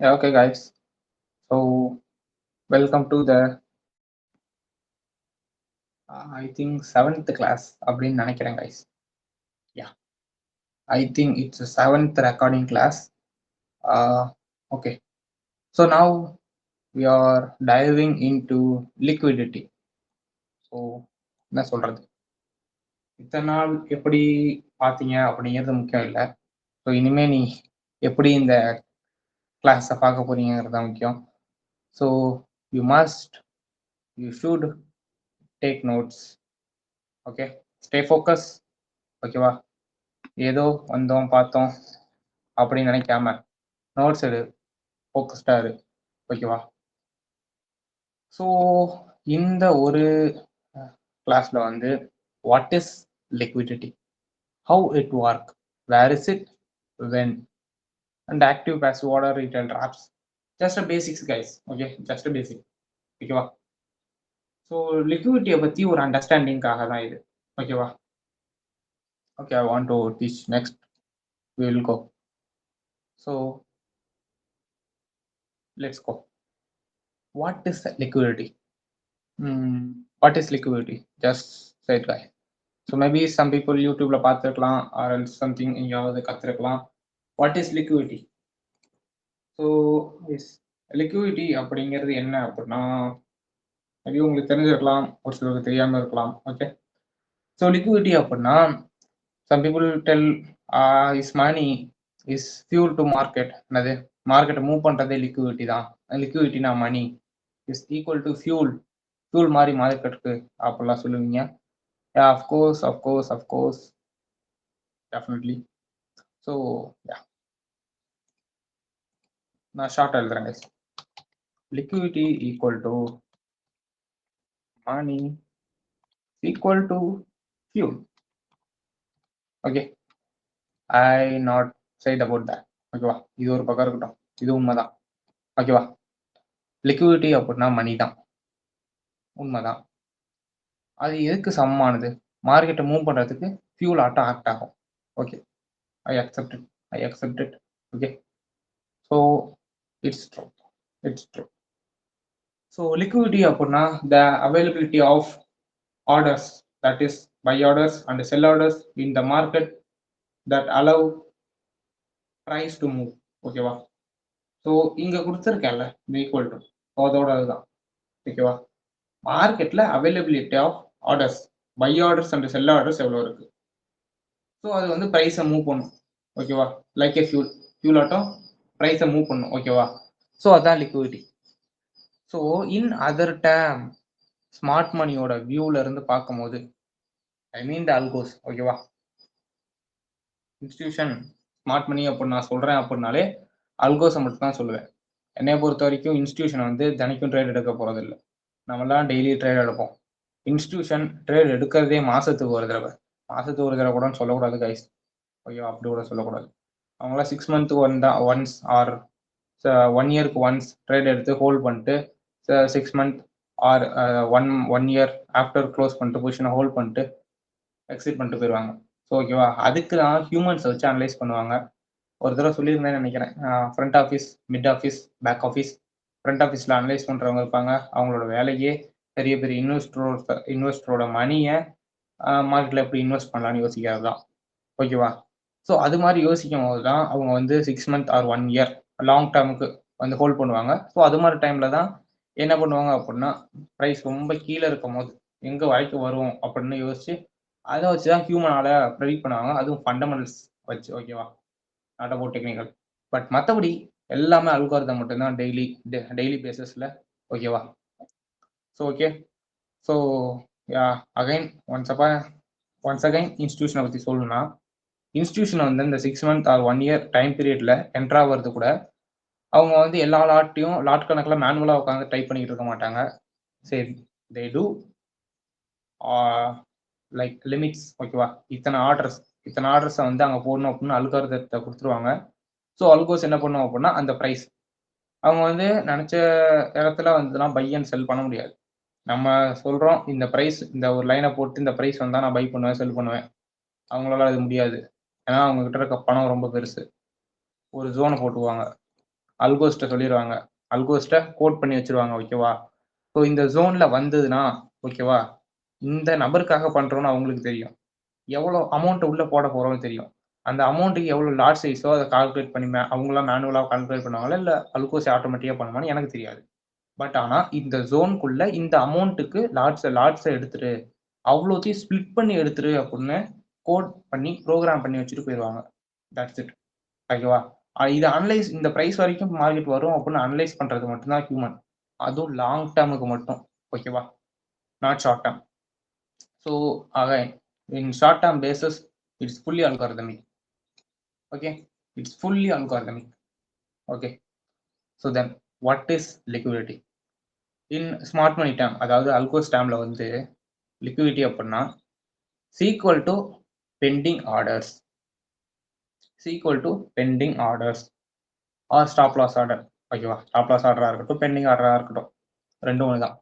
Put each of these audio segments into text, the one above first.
Yeah, okay, guys. So, welcome to the I think seventh class அப்படின்னு நினைக்கிறேன், guys. Yeah, I think it's a seventh recording class. Okay, so now we are diving into liquidity. So என்ன சொல்றது, இத்தனை நாள் எப்படி பார்த்தீங்க அப்படிங்கிறது முக்கியம் இல்லை. ஸோ இனிமே நீ எப்படி இந்த கிளாஸை பார்க்க போறீங்கிறது தான் முக்கியம். So you should take notes. Okay, stay focus. ஓகேவா, ஏதோ வந்தோம் பார்த்தோம் அப்படின்னு நினைக்காம நோட்ஸ் எடு, ஃபோக்கஸ்டா இரு. ஓகேவா. ஸோ இந்த ஒரு கிளாஸ்ல வந்து what is liquidity, how it work, where is it, when, and active passive order retail traps. Just a basics guys. Okay, just a basic. ஓகேவா. ஸோ லிக்விடிட்டியை பற்றி ஒரு அண்டர்ஸ்டாண்டிங்காக தான் இது. ஓகேவா. Okay, I want to teach next. We will go. So let's go. What is liquidity? What is liquidity? Just say it, guys. So maybe some people YouTubeல பார்த்துருக்கலாம், or else something எங்கேயாவது கற்றுருக்கலாம். What is liquidity? So is liquidity அப்படிங்கிறது என்ன அப்படின்னா, maybe உங்களுக்கு தெரிஞ்சிருக்கலாம், ஒரு சிலருக்கு தெரியாமல் இருக்கலாம். ஓகே, ஸோ liquidity அப்படின்னா some people tell is money is fuel to market. என்னது, மார்க்கெட்டை மூவ் பண்ணுறதே லிக்விடிட்டி தான். லிக்விடிட்டினா money is equal to fuel மாதிரி மார்க்கெட்டுக்கு அப்படிலாம் சொல்லுவீங்க. Yeah, of course, definitely. So yeah, நான் ஷார்ட் எழுதுறேன் guys. Liquidity equal to money equal to fuel. Okay, I not said about that. ஓகேவா, இது ஒரு பக்கம் இருக்கட்டும், இது உண்மைதான். ஓகேவா, லிக்விடிட்டி அப்படின்னா மணி தான், உண்மைதான். அது எதுக்கு சமமானது, மார்க்கெட்டை மூவ் பண்ணுறதுக்கு ஃபியூல் ஆட்டம் ஆக்ட் ஆகும். Okay, I accept it. Okay, so it's true. So liquidity அப்படின்னா the availability of orders, that is buy orders and sell orders in the market that allow price to move. ஓகேவா. So இங்கே கொடுத்துருக்கேன்ல, இந்த equal to அதோட அதுதான். ஓகேவா, மார்க்கெட்டில் availability of orders, buy orders and sell orders எவ்வளோ இருக்கு. ஸோ அது வந்து ப்ரைஸை மூவ் பண்ணும். ஓகேவா, லைக் ஏ ஃபியூல் ஆட்டம் ப்ரைஸை மூவ் பண்ணும். ஓகேவா, ஸோ அதான் liquidity. So in other term, smart மணியோட வியூல இருந்து பார்க்கும்போது, ஐ மீன் த அல்கோஸ். ஓகேவா, இன்ஸ்டிடியூஷன் ஸ்மார்ட் மணி அப்படின்னு நான் சொல்றேன் அப்படின்னாலே அல்கோஸை மட்டும் தான் சொல்லுவேன். என்னைய பொறுத்த வரைக்கும் இன்ஸ்டிடியூஷன் வந்து தினைக்கும் ட்ரேட் எடுக்க போறது இல்லை. நம்மளாம் டெய்லி ட்ரேட் எடுப்போம். இன்ஸ்டிடியூஷன் ட்ரேட் எடுக்கிறதே மாசத்துக்கு ஒரு தடவை கூட சொல்லக்கூடாது கைஸ். ஓகேவா, அப்படி கூட சொல்லக்கூடாது. அவங்களாம் 6 மந்த்துக்கு ஒன்ஸ் ஆர் 1 இயருக்கு ஒன்ஸ் ட்ரேட் எடுத்து ஹோல்ட் பண்ணிட்டு 6 month or one year after close பண்ணிட்டு பொசிஷனை ஹோல்ட் பண்ணிட்டு எக்ஸிட் பண்ணிட்டு போயிடுவாங்க. ஸோ ஓகேவா, அதுக்கு தான் ஹியூமன்ஸை வச்சு அனலைஸ் பண்ணுவாங்க. ஒரு தடவை சொல்லியிருந்தேன்னு நினைக்கிறேன், front office, mid office, back office. Front ஆஃபீஸில் அனலைஸ் பண்ணுறவங்க இருப்பாங்க. அவங்களோட வேலையே பெரிய பெரிய இன்வெஸ்டரோட மணியை மார்க்கெட்டில் எப்படி இன்வெஸ்ட் பண்ணலான்னு யோசிக்கிறது தான். ஓகேவா, ஸோ அது மாதிரி யோசிக்கும் போது தான் அவங்க வந்து 6 மந்த் ஆர் 1 இயர் லாங் டேர்முக்கு வந்து ஹோல்ட் பண்ணுவாங்க. ஸோ அது மாதிரி டைமில் தான் என்ன பண்ணுவாங்க அப்படின்னா, ப்ரைஸ் ரொம்ப கீழே இருக்கும் போது எங்கே வரைக்கும் வரும் அப்படின்னு யோசிச்சு அதை வச்சு தான் ஹியூமனால் ப்ரெடிக்ட் பண்ணுவாங்க. அதுவும் ஃபண்டமெண்டல்ஸ் வச்சு. ஓகேவா, நாட் அபவுட் டெக்னிக்கல். பட் மற்றபடி எல்லாமே அல்காரிதம் மட்டும்தான் டெய்லி பேசிஸில். ஓகேவா. So okay, so again once again இன்ஸ்டியூஷனை பற்றி சொல்லணும்னா, இன்ஸ்டியூஷன் வந்து இந்த 6 மந்த் ஆர் 1 இயர் டைம் பீரியட்ல என்ட்ரா வருது கூட அவங்க வந்து எல்லா லாட் கணக்கில் மேனுவலாக உட்காந்து டைப் பண்ணிக்கிட்டு இருக்க மாட்டாங்க. சரி, தே டூ லைக் லிமிட்ஸ். ஓகேவா, இத்தனை ஆர்டர்ஸை வந்து அங்கே போடணும் அப்படின்னு அல்காரிதத்தை கொடுத்துருவாங்க. ஸோ அல்கோஸ் என்ன பண்ணுவோம் அப்படின்னா, அந்த ப்ரைஸ் அவங்க வந்து நினச்ச இடத்துல வந்துலாம் பை அண்ட் செல் பண்ண முடியாது. நம்ம சொல்கிறோம் இந்த ப்ரைஸ், இந்த ஒரு லைனை போட்டு இந்த ப்ரைஸ் வந்தால் நான் பை பண்ணுவேன், செல் பண்ணுவேன். அவங்களால அது முடியாது. ஏன்னா அவங்க கிட்ட இருக்க பணம் ரொம்ப பெருசு. ஒரு ஜோனை போட்டுவாங்க, அல்கோஸ்ட்டை சொல்லிடுவாங்க, அல்கோஸ்ட்டை கோட் பண்ணி வச்சிருவாங்க. ஓகேவா? ஸோ இந்த ஜோன்ல வந்ததுன்னா ஓகேவா, இந்த நபருக்காக பண்றோம்னு அவங்களுக்கு தெரியும். எவ்வளோ அமௌண்ட் உள்ள போட போறோம்னு தெரியும். அந்த அமௌண்ட்டுக்கு எவ்வளோ லாட் சைஸோ அத கால்குலேட் பண்ணி அவங்களா மேனுவலா கால்குலேட் பண்ணுவாங்களா? இல்ல அல்கோஸ் ஆட்டோமேட்டிக்கா பண்ணுமான்னு எனக்கு தெரியாது. பட் ஆனா இந்த ஜோன்க்குள்ள இந்த அமௌண்ட்டுக்கு லாட்ஸ எடுத்துரு. அவ்வளோத்தையும் ஸ்ப்ளிட் பண்ணி எடுத்துரு அப்படின்னு கோட் பண்ணி, புரோகிராம் பண்ணி வச்சுட்டு போயிருவாங்க. That's it. ஓகேவா? இத இந்த பிரைஸ் வரைக்கும் மார்க்கெட் வரும் அப்படின்னு அனலைஸ் பண்றது மட்டும் தான் ஹியூமன். அதுவும் லாங் டெர்முக்கு மட்டும். ஓகேவா? Not short term. So again, in short term basis, it's fully algorithmic. Okay, it's fully algorithmic. Okay, so then what is liquidity? In smart money term, அதாவது அல்கோஸ் டேர்ம்ல வந்து liquidity அப்படின்னா equal to pending orders, equal to pending orders or stop loss order. ஓகேவா? Stop loss ஆர்டரா இருக்கட்டும், bending ஆர்டரா இருக்கட்டும், ரெண்டும் ஒன்று தான்.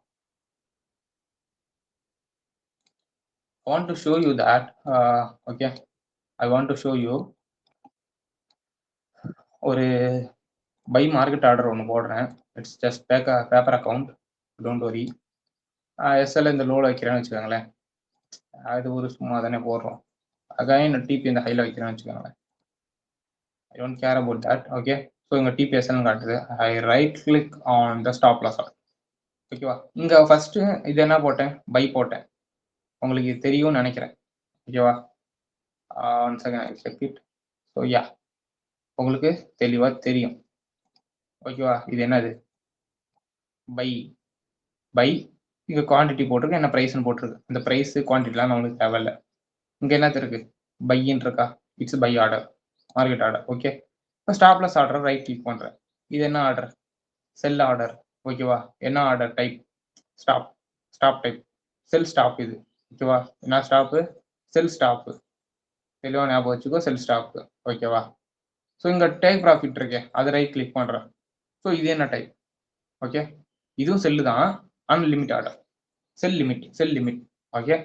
I want to show you that. Okay, I want to show you ஒரு பை மார்க்கெட் ஆர்டர் ஒன்று போடுறேன். It's just paper account, don't worry. SL இந்த லோல வைக்கிறேன்னு வச்சுக்கோங்களேன். அது ஒரு சும்மா தானே போடுறோம். அகைன் டிபி இந்த ஹைல வைக்கிறேன்னு வச்சுக்கோங்களேன். I don't care about that. Okay, so இங்கே டிபி எஸ்எல் காட்டுது. I right click on the stop loss order. ஓகேவா? இங்கே ஃபர்ஸ்ட் இது என்ன போட்டேன்? பை போட்டேன். உங்களுக்கு தெரியும்னு நினைக்கிறேன். ஓகேவா? One second I check it. So yeah, உங்களுக்கு தெளிவாக தெரியும். ஓகேவா? இது என்னது? பை. பை இங்கே குவான்டிட்டி போட்டிருக்கு, என்ன ப்ரைஸ்னு போட்டிருக்கு. இந்த ப்ரைஸ் குவான்டிட்டிலாம் நம்மளுக்கு தேவையில்லை. இங்கே என்னது இருக்கு? பையின்னு இருக்கா? It's buy order, market order. Okay, இப்போ stop loss order right click பண்ணுறேன். இது என்ன ஆர்டர்? Sell order. ஓகேவா? என்ன order type? Stop. Stop type sell stop. இது ஓகேவா? என்ன ஸ்டாப்பு? Sell stop. தெளிவாக ஞாபகம் வச்சுக்கோ, செல் ஸ்டாப்பு. ஓகேவா? ஸோ இங்கே டேக் ப்ராஃபிட் இருக்கே, அதை ரைட் கிளிக் பண்ணுறேன். ஸோ இது என்ன டைப்? ஓகே, இதுவும் செல்லு தான், an limit order. Sell limit, sell limit. Okay,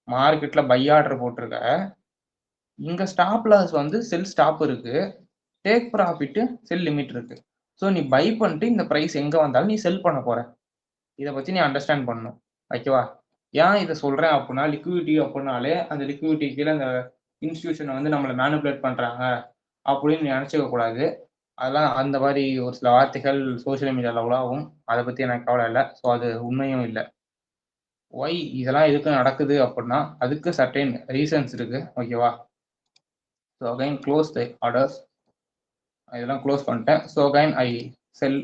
மார்க்கெட்ல பை ஆர்டர் போட்டிருக்க, இங்க ஸ்டாப் லாஸ் வந்து செல் ஸ்டாப் இருக்கு, டேக் ப்ராஃபிட் செல் லிமிட் இருக்கு. ஸோ நீ பை பண்ணிட்டு இந்த பிரைஸ் எங்க வந்தாலும் நீ செல் பண்ண போற. இதை பத்தி நீ அண்டர்ஸ்டாண்ட் பண்ணணும். ஓகேவா? ஏன் இதை சொல்றேன் அப்படின்னா, லிக்விடிட்டி அப்படின்னாலே அந்த லிக்விடிட்டி கீழே அந்த இன்ஸ்டிடியூஷனை வந்து நம்மளை மேனிபுலேட் பண்றாங்க அப்படின்னு நினைச்சுக்க கூடாது. அதெல்லாம் அந்த மாதிரி ஒரு சில வார்த்தைகள் சோசியல் மீடியாவில் உலாவும். அதை பத்தி எனக்கு கவலை இல்லை. ஸோ அது உண்மையும் இல்லை. ஒய் இதெல்லாம் எதுக்கு நடக்குது அப்படின்னா, அதுக்கு சர்டைன் ரீசன்ஸ் இருக்கு. ஓகேவா? So again close the orders. இதெல்லாம் க்ளோஸ் பண்ணிட்டேன். ஸோ அகைன் ஐ செல்.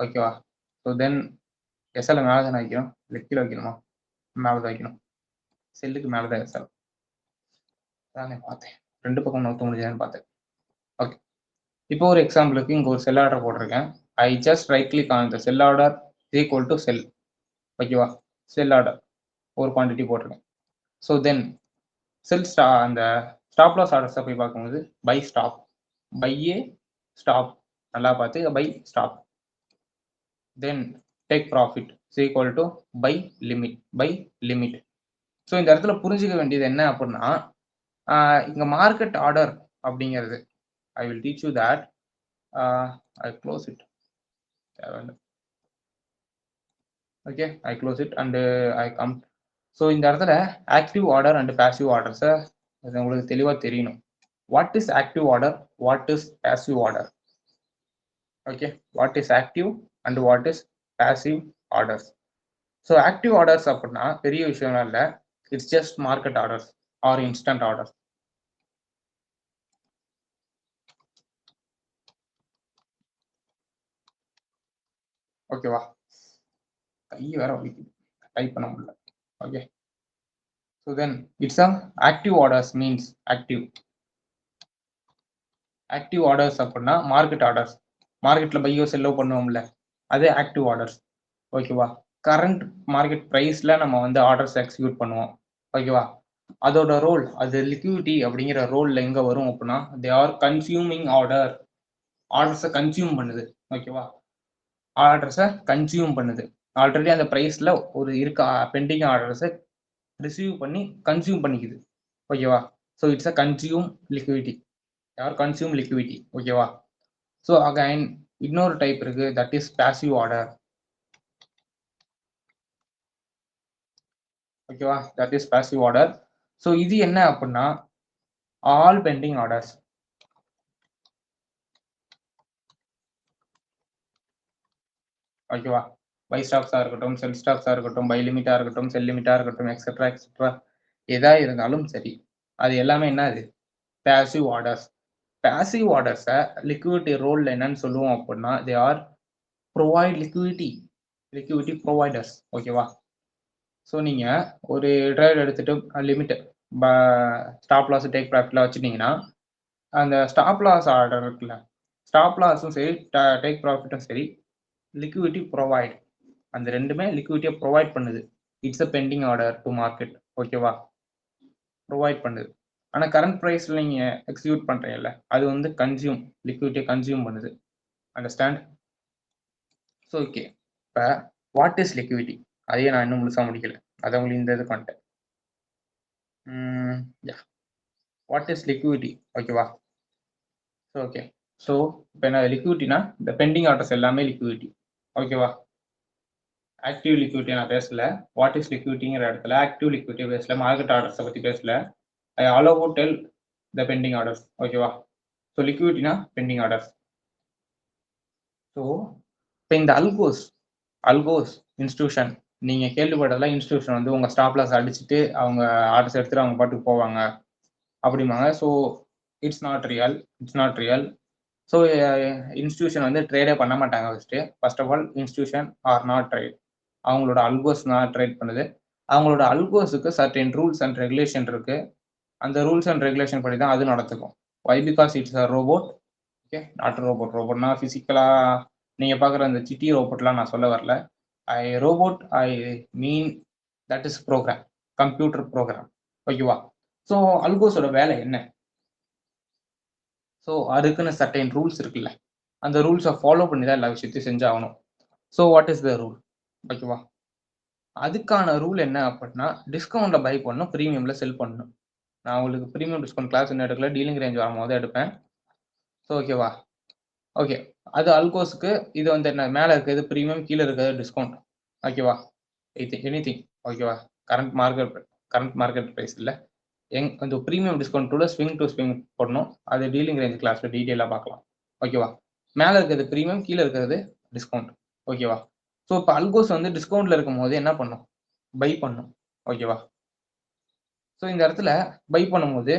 ஓகேவா? ஸோ தென் எஸ்எல் மேலே தானே வைக்கணும், இல்லை கீழே வைக்கணுமா? மேலே தான் வைக்கணும். செல்லுக்கு மேலே தான் எஸ்எல் தானே பார்த்தேன். ரெண்டு பக்கம் நோக்க முடியாதுன்னு பார்த்தேன். ஓகே, இப்போ ஒரு எக்ஸாம்பிளுக்கு இங்கே ஒரு செல் ஆர்டர் போட்டிருக்கேன். I just right click on the sell order equal to sell. ஓகேவா? செல் ஆர்டர் ஒரு குவான்டிட்டி போட்டிருக்கேன். ஸோ தென் செல் அந்த ஸ்டாப் லாஸ் ஆர்டர்ஸை போய் பார்க்கும்போது பை ஸ்டாப், பையே ஸ்டாப், நல்லா பார்த்து buy stop. Then take profit equal to buy limit, buy limit. So இந்த இடத்துல புரிஞ்சுக்க வேண்டியது என்ன அப்படின்னா, இங்கே மார்க்கெட் ஆர்டர் அப்படிங்கிறது, I will teach you that. I close it. Okay, I close it and I come. So இந்த இடத்துல ஆக்டிவ் ஆர்டர் அண்ட் பேசிவ் ஆர்டர்ஸை உங்களுக்கு தெளிவாக தெரியணும். What is active order, what is passive order? Okay, what is active and what is passive orders? So active orders அப்படின்னா பெரிய விஷயம்லாம் இல்லை. It's just market orders or instant orders. ஓகேவா? கை வேற வலிக்குது, டைப் பண்ண முடியல. Okay, so then it's a active orders means active. Active orders அப்படின்னா மார்க்கெட் ஆர்டர்ஸ். மார்க்கெட்ல பையோ செல்லோ பண்ணுவோம்ல, அது ஆக்டிவ் ஆர்டர்ஸ். ஓகேவா? கரண்ட் மார்க்கெட் ப்ரைஸ்ல நம்ம வந்து ஆர்டர்ஸ் எக்ஸிக்யூட் பண்ணுவோம். ஓகேவா? அதோட ரோல், அது லிக்விடிட்டி அப்படிங்கிற ரோல்ல எங்க வரும் அப்படின்னா, தே ஆர் கன்சியூமிங் ஆர்டர். ஆர்டர்ஸை கன்சியூம் பண்ணுது. ஓகேவா? ஆர்டர்ஸை கன்சியூம் பண்ணுது. ஆல்ரெடி அந்த ப்ரைஸ்ல ஒரு இருக்க பெண்டிங் ஆர்டர்ஸை ரிசீவ் பண்ணி கன்சியூம் பண்ணிக்குது. ஓகேவா? So it's a consume liquidity, or consume liquidity. ஓகேவா? ஸோ அகைன் இன்னொரு டைப் இருக்கு, தட் இஸ் பாசிவ் ஆர்டர். ஓகேவா, that is passive order. So இது என்ன அப்படின்னா ஆல் பெண்டிங் ஆர்டர்ஸ். ஓகேவா, பை ஸ்டாக்ஸாக இருக்கட்டும், செல் ஸ்டாக்ஸாக இருக்கட்டும், பை லிமிட்டாக இருக்கட்டும், செல் லிமிட்டாக இருக்கட்டும், எக்ஸெட்ரா எக்ஸெட்ரா எதா இருந்தாலும் சரி, அது எல்லாமே என்னது, பாசிவ் ஆர்டர்ஸ். பாசிவ் ஆர்டர்ஸை லிக்விடிட்டி ரோல் என்னன்னு சொல்லுவோம் அப்படின்னா they are provide liquidity providers. ஓகேவா, ஸோ நீங்கள் ஒரு ட்ரேட் எடுத்துட்டு லிமிட் ஸ்டாப் லாஸ் டேக் ப்ராஃபிட்லாம் வச்சுட்டிங்கன்னா அந்த ஸ்டாப் லாஸ் ஆர்டர் இருக்குல்ல, ஸ்டாப் லாஸும் சரி டேக் ப்ராஃபிட்டும் சரி லிக்விடிட்டி ப்ரொவைட், அந்த ரெண்டுமே லிக்விடிட்டியை ப்ரொவைட் பண்ணுது. It's a pending order to market. ஓகேவா, ப்ரொவைட் பண்ணுது. ஆனால் கரண்ட் ப்ரைஸில் நீங்கள் எக்ஸிக்யூட் பண்ணுறீங்கல்ல, அது வந்து லிக்விடிட்டியை கன்சியூம் பண்ணுது. அண்டர்ஸ்டாண்ட்? ஸோ ஓகே, இப்போ வாட் இஸ் லிக்விடிட்டி, அதையே நான் இன்னும் முழுசாக முடிக்கல, அதை உங்களுக்கு இந்த இது பண்ணிட்டேன். What is liquidity? ஓகேவா, ஸோ ஓகே, ஸோ இப்போ என்ன லிக்விடிட்டினா இந்த பெண்டிங் ஆர்டர்ஸ் எல்லாமே லிக்விடிட்டி. ஓகேவா, ஆக்டிவ் லிக்விடிட்டி நான் பேசல, வாட் இஸ் லிக்விடிட்டிங்கிற இடத்துல ஆக்டிவ் லிக்விடிட்டி பேசல, மார்க்கெட் ஆர்டர்ஸை பற்றி பேசல. I allow tell the pending orders. ஓகேவா, ஸோ லிக்விடிட்டினா பெண்டிங் ஆர்டர்ஸ். ஸோ இப்போ இந்த அல்கோஸ் இன்ஸ்டியூஷன், நீங்கள் கேள்விப்பட்டதெல்லாம் இன்ஸ்டியூஷன் வந்து உங்கள் ஸ்டாப் லாஸ் அடிச்சுட்டு அவங்க ஆர்டர்ஸ் எடுத்துகிட்டு அவங்க பாட்டுக்கு போவாங்க அப்படிம்பாங்க. So it's not real. So institution வந்து ட்ரேடே பண்ண மாட்டாங்க. First of all institution are not trade, அவங்களோட அல்கோஸ் தான் ட்ரேட் பண்ணுது. அவங்களோட அல்கோஸுக்கு சர்டன் ரூல்ஸ் அண்ட் ரெகுலேஷன் இருக்கு. அந்த ரூல்ஸ் அண்ட் ரெகுலேஷன் படி தான் அது நடத்துக்கும். Why because it's a robot. Okay, not ரோபோட்னா ஃபிசிக்கலாக நீங்கள் பார்க்குற அந்த சிட்டி ரோபோட்லாம் நான் சொல்ல வரல. I mean that is program, computer program. ஓகேவா, ஸோ அல்கோஸோட வேலை என்ன? ஸோ அதுக்குன்னு சர்டைன் ரூல்ஸ் இருக்குல்ல, அந்த ரூல்ஸை ஃபாலோ பண்ணி தான் எல்லா விஷயத்தையும் செஞ்சாகணும். So what is the rule? ஓகேவா, அதுக்கான ரூல் என்ன அப்படின்னா டிஸ்கவுண்ட்டில் பை பண்ணணும், ப்ரீமியமில் செல் பண்ணணும். நான் உங்களுக்கு ப்ரீமியம் டிஸ்கவுண்ட் கிளாஸ் இன்னும் எடுக்கல, டீலிங் ரேஞ்ச் வரும்போது எடுப்பேன். ஸோ ஓகேவா, ஓகே, அது அல்கோஸுக்கு இது வந்து என்ன, மேலே இருக்கிறது ப்ரீமியம், கீழே இருக்கிறது டிஸ்கவுண்ட். ஓகேவா, எனிதிங். ஓகேவா, கரண்ட் மார்க்கெட் ப்ரைஸ் இல்லை, அந்த ப்ரீமியம் டிஸ்கவுண்ட்டோட ஸ்விங் டு ஸ்விங் போடணும். அது டீலிங் ரேஞ்ச் கிளாஸில் டீட்டெயிலாக பார்க்கலாம். ஓகேவா, மேலே இருக்கிறது ப்ரீமியம், கீழே இருக்கிறது டிஸ்கவுண்ட். ஓகேவா, ஸோ இப்போ அல்கோஸ் வந்து டிஸ்கவுண்ட்டில் இருக்கும் போது என்ன பண்ணும், பை பண்ணும். ஓகேவா, ஸோ இந்த இடத்துல பை பண்ணும்போது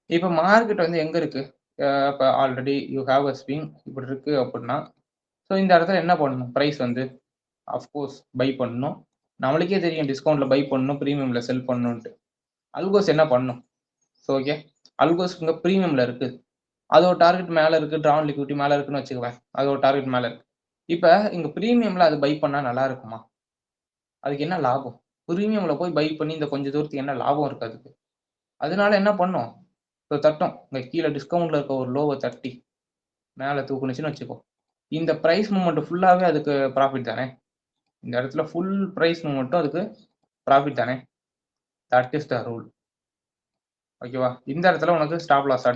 இப்போ மார்க்கெட் வந்து எங்கே இருக்குது, இப்போ already you have a swing இப்படி இருக்குது அப்படின்னா, ஸோ இந்த இடத்துல என்ன பண்ணணும், ப்ரைஸ் வந்து அஃப்கோர்ஸ் பை பண்ணணும். நம்மளுக்கே தெரியும் டிஸ்கவுண்ட்டில் பை பண்ணணும், ப்ரீமியமில் செல் பண்ணணுன்ட்டு. அல்கோஸ் என்ன பண்ணும்? ஸோ ஓகே, அல்கோஸ் இங்கே ப்ரீமியமில் இருக்குது, அதோட டார்கெட் மேலே இருக்குது, ட்ரான் லிக்விடிட்டி மேலே இருக்குன்னு வச்சுக்குவேன், அதோட டார்கெட் மேலே இருக்குது. இப்போ இங்கே ப்ரீமியமில் அது பை பண்ணால் நல்லா இருக்குமா? அதுக்கு என்ன லாபம்? ப்ரீமியமில் போய் பை பண்ணி இந்த கொஞ்சம் தூரத்துக்கு என்ன லாபம் இருக்குது அதுக்கு? அதனால என்ன பண்ணும், இப்போ தட்டும், இங்கே கீழே டிஸ்கவுண்ட்டில் இருக்க ஒரு லோவை தட்டி மேலே தூக்குனுச்சுன்னு வச்சுக்கோ, இந்த ப்ரைஸ் மூவ்மெண்ட் ஃபுல்லாகவே அதுக்கு ப்ராஃபிட் தானே. இந்த இடத்துல ஃபுல் ப்ரைஸ் மூவ்மெண்ட்டும் அதுக்கு ப்ராஃபிட் தானே. That is the rule. ஓகேவா, இந்த இடத்துல உனக்கு ஸ்டாப் லாஸ்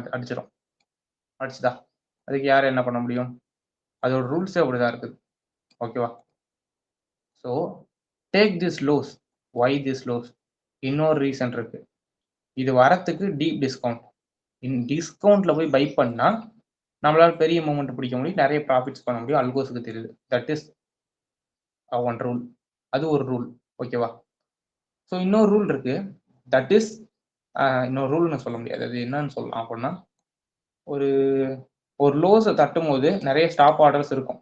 அடிச்சுதா, அதுக்கு யார் என்ன பண்ண முடியும்? அதோட ரூல்ஸே அப்படிதான் இருக்குது. ஓகேவா, so take this lows. Why this lows? இன்னொரு ரீசன் இருக்கு. இது வரத்துக்கு டீப் டிஸ்கவுண்ட்ல போய் பை பண்ணா நம்மளால பெரிய மூமெண்ட் பிடிக்க முடியும், நிறைய ப்ராஃபிட்ஸ் பண்ண முடியும், அல்கோஸுக்கு தெரியுது. தட் இஸ் ஒன் ரூல், அது ஒரு ரூல். ஓகேவா, ஸோ இன்னொரு ரூல் இருக்கு, தட் இஸ் இன்னொரு ரூல்னு சொல்ல முடியாது, அது என்னன்னு சொல்லலாம் அப்படின்னா, ஒரு லோஸை தட்டும் போது நிறைய ஸ்டாப் ஆர்டர்ஸ் இருக்கும்.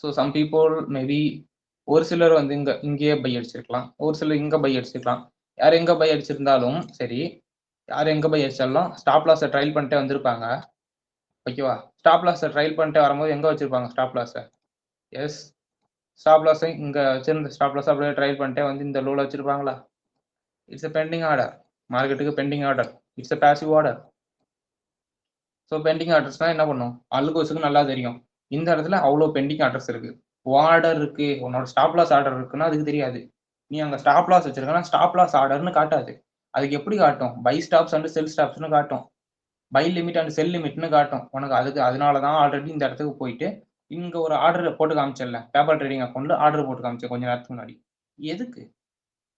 ஸோ சம் பீப்புள் மேபி ஒரு சிலர் வந்து இங்கேயே பை அடிச்சிருக்கலாம், ஒரு சிலர் இங்கே பை அடிச்சிருக்கலாம். யார் எங்கே பை அடிச்சிருந்தாலும் சரி, யார் எங்கே பை அடிச்சாலும் ஸ்டாப் லாஸை ட்ரையல் பண்ணிட்டே வந்திருப்பாங்க. ஓகேவா, ஸ்டாப் லாஸை ட்ரையல் பண்ணிட்டே வரும்போது எங்கே வச்சிருப்பாங்க ஸ்டாப் லாஸை? எஸ், ஸ்டாப் லாஸை இங்கே வச்சிருந்த ஸ்டாப் லாஸ் அப்படியே ட்ரையல் பண்ணிட்டே வந்து இந்த லோவில் வச்சிருப்பாங்களா? It's a pending order. மார்க்கெட்டுக்கு pending order, it's a passive order. So pending ஆர்டர்ஸ்னால் என்ன பண்ணும், அல்கோஸுக்கு நல்லா தெரியும் இந்த இடத்துல அவ்வளோ பெண்டிங் ஆர்டர்ஸ் இருக்குது, ஆர்டர் இருக்கு, உன்னோட ஸ்டாப் லாஸ் ஆர்டர் இருக்குன்னா அதுக்கு தெரியாது. நீ அங்கே ஸ்டாப் லாஸ் வச்சிருக்கனா ஸ்டாப் லாஸ் ஆர்டர்னு காட்டாது. அதுக்கு எப்படி காட்டும், பை ஸ்டாப்ஸ் அண்ட் செல் ஸ்டாப்ஸ்னு காட்டும். பை லிமிட் அண்ட் செல் லிமிட்னு காட்டும் உனக்கு. அதனால தான் ஆல்ரெடி இந்த இடத்துக்கு போயிட்டு இங்க ஒரு ஆர்டர் போட்டு காமிச்சல, பேப்பர் ட்ரேடிங் அக்கௌண்ட்ல ஆர்டர் போட்டு காமிச்சேன் கொஞ்ச நேரத்துக்கு முன்னாடி. எதுக்கு?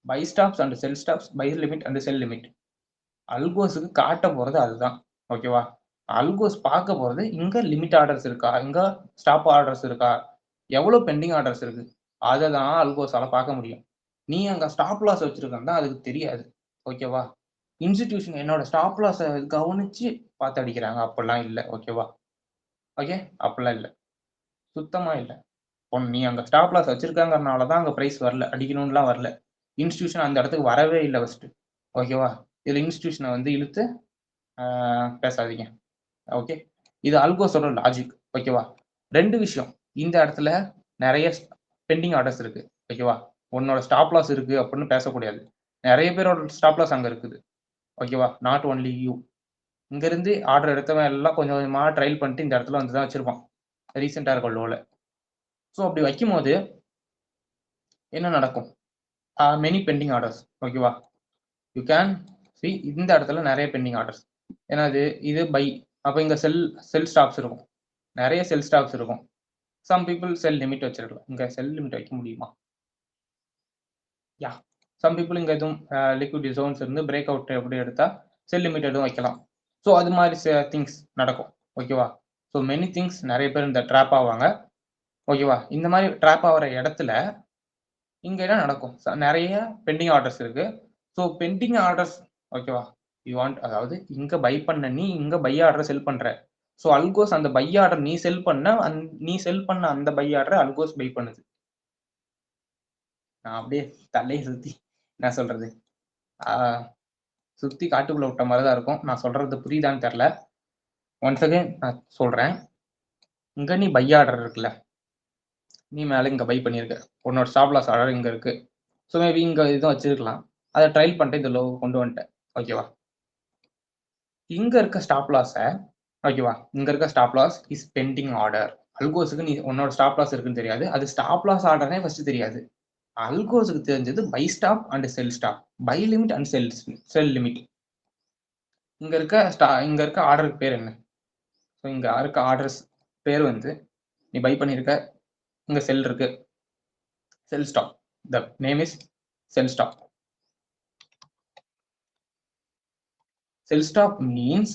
Buy stops and sell stops, buy limit and sell limit. அல்கோஸுக்கு காட்ட போறது அதுதான். ஓகேவா? அல்கோஸ் பார்க்க போறது இங்க லிமிட் ஆர்டர்ஸ் இருக்கா, இங்க ஸ்டாப் ஆர்டர்ஸ் இருக்கா, எவ்வளவு பெண்டிங் ஆர்டர்ஸ் இருக்கு, அதை தான் அல்கோஸால பார்க்க முடியும். நீ அங்க ஸ்டாப் லாஸ் வச்சிருக்கா அதுக்கு தெரியாது. ஓகேவா? இன்ஸ்டிடியூஷன் என்னோட ஸ்டாப் லாஸை கவனிச்சு பார்த்து அடிக்கிறாங்க, அப்படிலாம் இல்லை. ஓகேவா? ஓகே, அப்படிலாம் இல்லை, சுத்தமா இல்லை. நீ அங்க ஸ்டாப் லாஸ் வச்சிருக்காங்கறனால தான் அங்க பிரைஸ் வரல, அடிக்கணும்லாம் வரல. இன்ஸ்டிடியூஷன் அந்த இடத்துக்கு வரவே இல்லை ஃபர்ஸ்ட். ஓகேவா? இதுல இன்ஸ்டிடியூஷனை வந்து இழுத்து பேசாதீங்க. ஓகே, இது அல்கோஸோட லாஜிக். ஓகேவா? ரெண்டு விஷயம், இந்த இடத்துல நிறைய பெண்டிங் ஆர்டர்ஸ் இருக்கு. ஓகேவா? உன்னோட ஸ்டாப் லாஸ் இருக்கு அப்படின்னு பேசக்கூடாது. நிறைய பேரோட ஸ்டாப் லாஸ் அங்க இருக்குது. ஓகேவா? Not only you. இங்க இருந்து ஆர்டர் எடுத்தவன் எல்லாம் கொஞ்சம் கொஞ்சமா ட்ரையல் பண்ணிட்டு இந்த இடத்துல வந்து தான் வச்சிருப்பான் ரீசெண்டா இருக்க லோல. ஸோ அப்படி வைக்கும் போது என்ன நடக்கும்? Many pending orders. ஓகேவா? யூ கேன் சி இந்த இடத்துல நிறைய பெண்டிங் ஆர்டர்ஸ். ஏன்னா இது பை, அப்போ இங்க செல் ஸ்டாப்ஸ் இருக்கும், நிறைய செல் ஸ்டாப்ஸ் இருக்கும். சம் பீப்புள் செல் லிமிட் வச்சிருக்கலாம். இங்க செல் லிமிட் வைக்க முடியுமா? யா, சம் பீப்புள் இங்க எதுவும் லிக்விட் ஜோன்ஸ் இருந்து பிரேக் அவுட் எப்படி எடுத்தா செல் லிமிட் எதுவும் வைக்கலாம். ஸோ அது மாதிரி திங்ஸ் நடக்கும். ஓகேவா? ஸோ மெனி திங்ஸ், நிறைய பேர் இந்த ட்ராப் ஆவாங்க. ஓகேவா? இந்த மாதிரி ட்ராப் ஆகிற இடத்துல இங்க என்ன நடக்கும்? நிறைய பெண்டிங் ஆர்டர்ஸ் இருக்கு. ஸோ பெண்டிங் ஆர்டர்ஸ், ஓகேவா, யூ வாண்ட், அதாவது இங்க பை பண்ண நீ இங்க பை ஆர்டர் செல் பண்ற. ஸோ அல்கோஸ் அந்த பை ஆர்டர் நீ செல் பண்ண அந்த பை ஆர்டர் அல்கோஸ் பை பண்ணுது. நான் அப்படியே தலையை சுத்தி என்ன சொல்றது, சுத்தி காட்டுக்குள்ள விட்ட மாதிரி தான் இருக்கும். நான் சொல்றது புரியுதான்னு தெரியல. ஒன்ஸ் அகைன் நான் சொல்றேன், இங்க நீ பை ஆர்டர் இருக்குல்ல, நீ மேல இங்க பை பண்ணிருக்க, உன்னோட ஸ்டாப் லாஸ் ஆர்டர் இங்க இருக்கு. ஸோ மேபி இங்க இதுவும் வச்சிருக்கலாம், அதை ட்ரையல் பண்ணிட்டு இந்த லோ கொண்டு வந்துட்டேன். ஓகேவா? இங்க இருக்க ஸ்டாப் லாஸை, ஓகேவா, இங்க இருக்க stop loss is pending order. அல்கோஸுக்கு நீ உன்னோட ஸ்டாப் லாஸ் இருக்குன்னு தெரியாது, அது ஸ்டாப் லாஸ் ஆர்டர்னே ஃபர்ஸ்ட் தெரியாது. அல்கோஸுக்கு தெரிஞ்சது buy stop and sell stop, buy limit and sell limit. இங்க இருக்க ஆர்டருக்கு பேர் என்ன? ஸோ இங்க இருக்க ஆர்டர்ஸ் பேர் வந்து, நீ பை பண்ணிருக்க, இங்க செல் இருக்கு, செல் stop. The name is sell stop. Sell stop means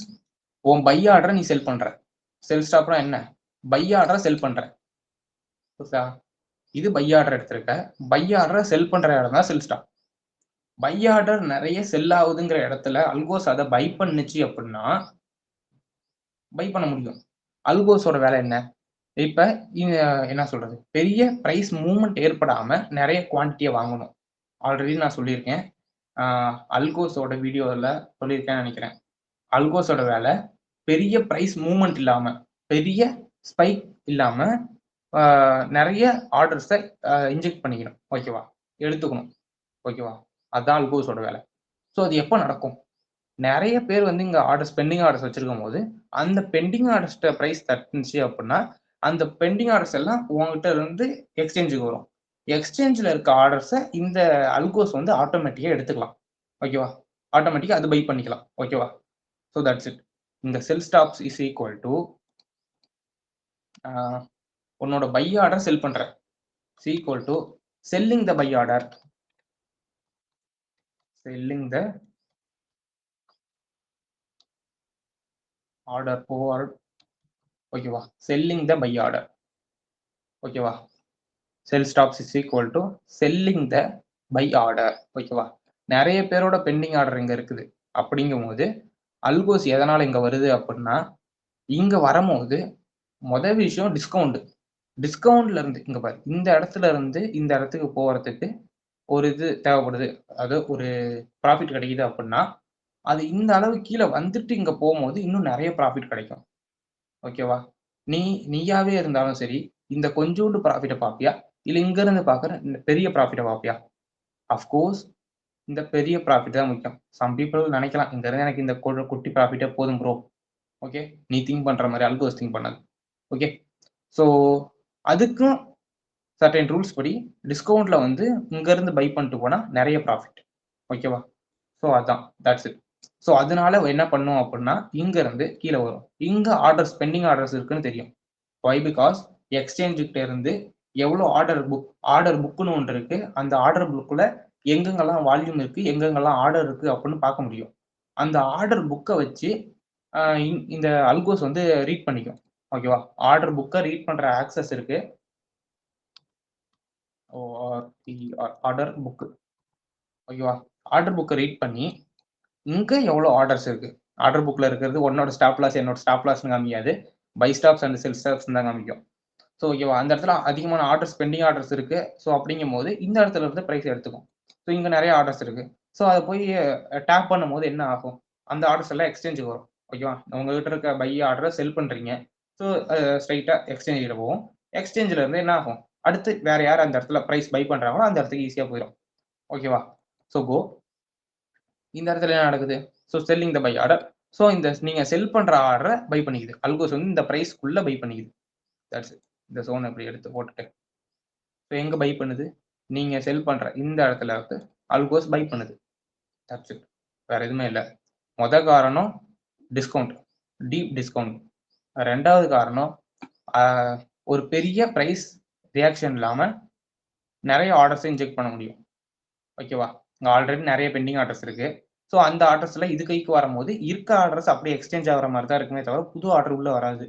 உன் பை ஆர்டரை நீ செல் பண்ற. செல் ஸ்டாப்னா என்ன? பை ஆர்டரை செல் பண்ற. புரியுதா? இது பை ஆர்டர் எடுத்திருக்க, பை ஆர்டரை செல் பண்ற இடம் தான் செல் ஸ்டாப். பை ஆர்டர் நிறைய செல் ஆகுதுங்கிற இடத்துல அல்கோஸ் அதை பை பண்ணுச்சு அப்படின்னா பை பண்ண முடியும். அல்கோஸோட வேலை என்ன? இப்ப என்ன சொல்றது, பெரிய பிரைஸ் மூவ்மெண்ட் ஏற்படாம நிறைய குவான்டிட்டியை வாங்கணும். ஆல்ரெடி நான் சொல்லியிருக்கேன், அல்கோஸோட வீடியோவில் சொல்லியிருக்கேன்னு நினைக்கிறேன். அல்கோஸோட வேலை பெரிய பிரைஸ் மூவ்மெண்ட் இல்லாம, பெரிய ஸ்பைக் இல்லாம நிறைய ஆர்டர்ஸை இன்ஜெக்ட் பண்ணிக்கணும். ஓகேவா? எடுத்துக்கணும். ஓகேவா? அதுதான் அல்கோஸோட வேலை. ஸோ அது எப்போ நடக்கும்? நிறைய பேர் வந்து இங்க ஆர்டர்ஸ், பெண்டிங் ஆர்டர்ஸ் வச்சிருக்கும் போது அந்த பெண்டிங் ஆர்டர்ஸ் பிரைஸ் தட்டுச்சு அப்படின்னா அந்த பெண்டிங் ஆர்டர்ஸ் எல்லாம் உங்ககிட்ட இருந்து எக்ஸ்சேஞ்சுக்கு வரும். எக்ஸ்சேஞ்சில் இருக்க ஆர்டர்ஸை இந்த அல்கோஸ் வந்து ஆட்டோமேட்டிக்காக எடுத்துக்கலாம். ஓகேவா? ஆட்டோமேட்டிக்காக அது பை பண்ணிக்கலாம். ஓகேவா? So that's it. இந்த sell stops is equal to உன்னோட பை ஆர்டர் செல் பண்ற, is equal to selling the buy order, selling the order forward. ஓகேவா? Selling the buy order. ஓகேவா? Sell stops is equal to selling the buy order. ஓகேவா? நிறைய பேரோட bending order இங்க இருக்குது. அப்படிங்கும் போது அல்கோஸ் எதனால இங்க வருது அப்படின்னா, இங்க வரும்போது முதல் விஷயம் டிஸ்கவுண்ட். டிஸ்கவுண்ட்ல இருந்து இங்க பாரு, இந்த இடத்துல இருந்து இந்த இடத்துக்கு போறதுக்கு ஒரு இது தேவைப்படுது, அதாவது ஒரு ப்ராஃபிட் கிடைக்குது அப்படின்னா அது இந்த அளவு கீழே வந்துட்டு இங்க போகும்போது இன்னும் நிறைய ப்ராஃபிட் கிடைக்கும். ஓகேவா? நீயாவே இருந்தாலும் சரி, இந்த கொஞ்சோண்டு ப்ராஃபிட்டை பார்ப்பியா, இல்லை இங்க இருந்து பார்க்குற இந்த பெரிய ப்ராஃபிட்டை பார்ப்பியா? அஃப்கோர்ஸ் இந்த பெரிய ப்ராஃபிட் தான் முக்கியம். சம் பீப்புள் நினைக்கலாம், இங்க இருந்து எனக்கு இந்த குட்டி ப்ராஃபிட்டே போதும் ப்ரோ. ஓகே, நீ திங்க் பண்ற மாதிரி அல்கோஸ் திங்க் பண்ணது. ஓகே, ஸோ அதுக்கும் சர்டைன் ரூல்ஸ் படி டிஸ்கவுண்ட்ல வந்து இங்க இருந்து பை பண்ணிட்டு போனா நிறைய ப்ராஃபிட். ஓகேவா? ஸோ அதான், தட்ஸ் இட். ஸோ அதனால என்ன பண்ணும் அப்படின்னா இங்க இருந்து கீழே வரும். இங்க ஆர்டர்ஸ் பெண்டிங் ஆர்டர்ஸ் இருக்குன்னு தெரியும். வை பிகாஸ் எக்ஸ்சேஞ்சுக்கிட்ட இருந்து எவ்வளோ ஆர்டர் புக்குன்னு ஒன்று இருக்கு. அந்த ஆர்டர் புக்குல எங்கெங்கெல்லாம் வால்யூம் இருக்கு, எங்கெங்கெல்லாம் ஆர்டர் இருக்கு அப்படின்னு பார்க்க முடியும். அந்த ஆர்டர் புக்கை வச்சு இந்த அல்கோஸ் வந்து ரீட் பண்ணிக்கும். ஓகேவா? ஆர்டர் புக்கை ரீட் பண்ற ஆக்சஸ் இருக்கு. Order book. ஓகேவா? ஆர்டர் புக்கை ரீட் பண்ணி இங்க எவ்வளோ ஆர்டர்ஸ் இருக்கு. ஆர்டர் புக்ல இருக்கிறது உன்னோட ஸ்டாப் லாஸ் என்னோட ஸ்டாப் லாஸ்னு காமிக்காது. Buy stops and sell stops தான் காமிக்கும். ஸோ ஓகேவா? அந்த இடத்துல அதிகமான ஆர்டர்ஸ் பெண்டிங் ஆர்டர்ஸ் இருக்கு. ஸோ அப்படிங்கும்போது இந்த இடத்துல இருந்து பிரைஸ் எடுத்துக்கும். ஸோ இங்க நிறைய ஆர்டர்ஸ் இருக்கு. ஸோ அதை போய் டேப் பண்ணும்போது என்ன ஆகும்? அந்த ஆர்டர்ஸ் எல்லாம் எக்ஸ்சேஞ்சுக்கு வரும். ஓகேவா? உங்ககிட்ட இருக்க பை ஆர்டரை செல் பண்றீங்க. ஸோ ஸ்ட்ரைட்டா எக்ஸ்சேஞ்சில் போகும். எக்ஸ்சேஞ்சில் இருந்து என்ன ஆகும்? அடுத்து வேற யார் அந்த இடத்துல பிரைஸ் பை பண்றாங்களோ அந்த இடத்துக்கு ஈஸியா போயிடும். ஓகேவா? ஸோ இந்த இடத்துல என்ன நடக்குது? So selling the buy order. So இந்த நீங்க செல் பண்ற ஆர்டரை பை பண்ணிக்குது. அல்கோஸ் வந்து இந்த பிரைஸ்க்குள்ள பை பண்ணிக்குது. That's it. இந்த ஜோன் இப்படி எடுத்து போட்டுட்டு ஸோ எங்க பை பண்ணுது? நீங்க செல் பண்ற இந்த இடத்துல வந்து அல்கோஸ் பை பண்ணுது. That's it. வேற எதுவுமே இல்லை. காரணம் டிஸ்கவுண்ட், டீப் டிஸ்கவுண்ட். ரெண்டாவது காரணம் ஒரு பெரிய பிரைஸ் ரியாக்ஷன் இல்லாம நிறைய ஆர்டர்ஸை இன்ஜெக்ட் பண்ண முடியும். ஓகேவா? இங்க ஆல்ரெடி நிறைய பெண்டிங் ஆர்டர்ஸ் இருக்கு. ஸோ அந்த ஆர்டர்ஸ்ல இது கைக்கு வரும்போது இருக்க ஆர்டர்ஸ் அப்படியே எக்ஸ்சேஞ்ச் ஆகிற மாதிரி தான் இருக்குமே தவிர புது ஆர்டர் உள்ள வராது.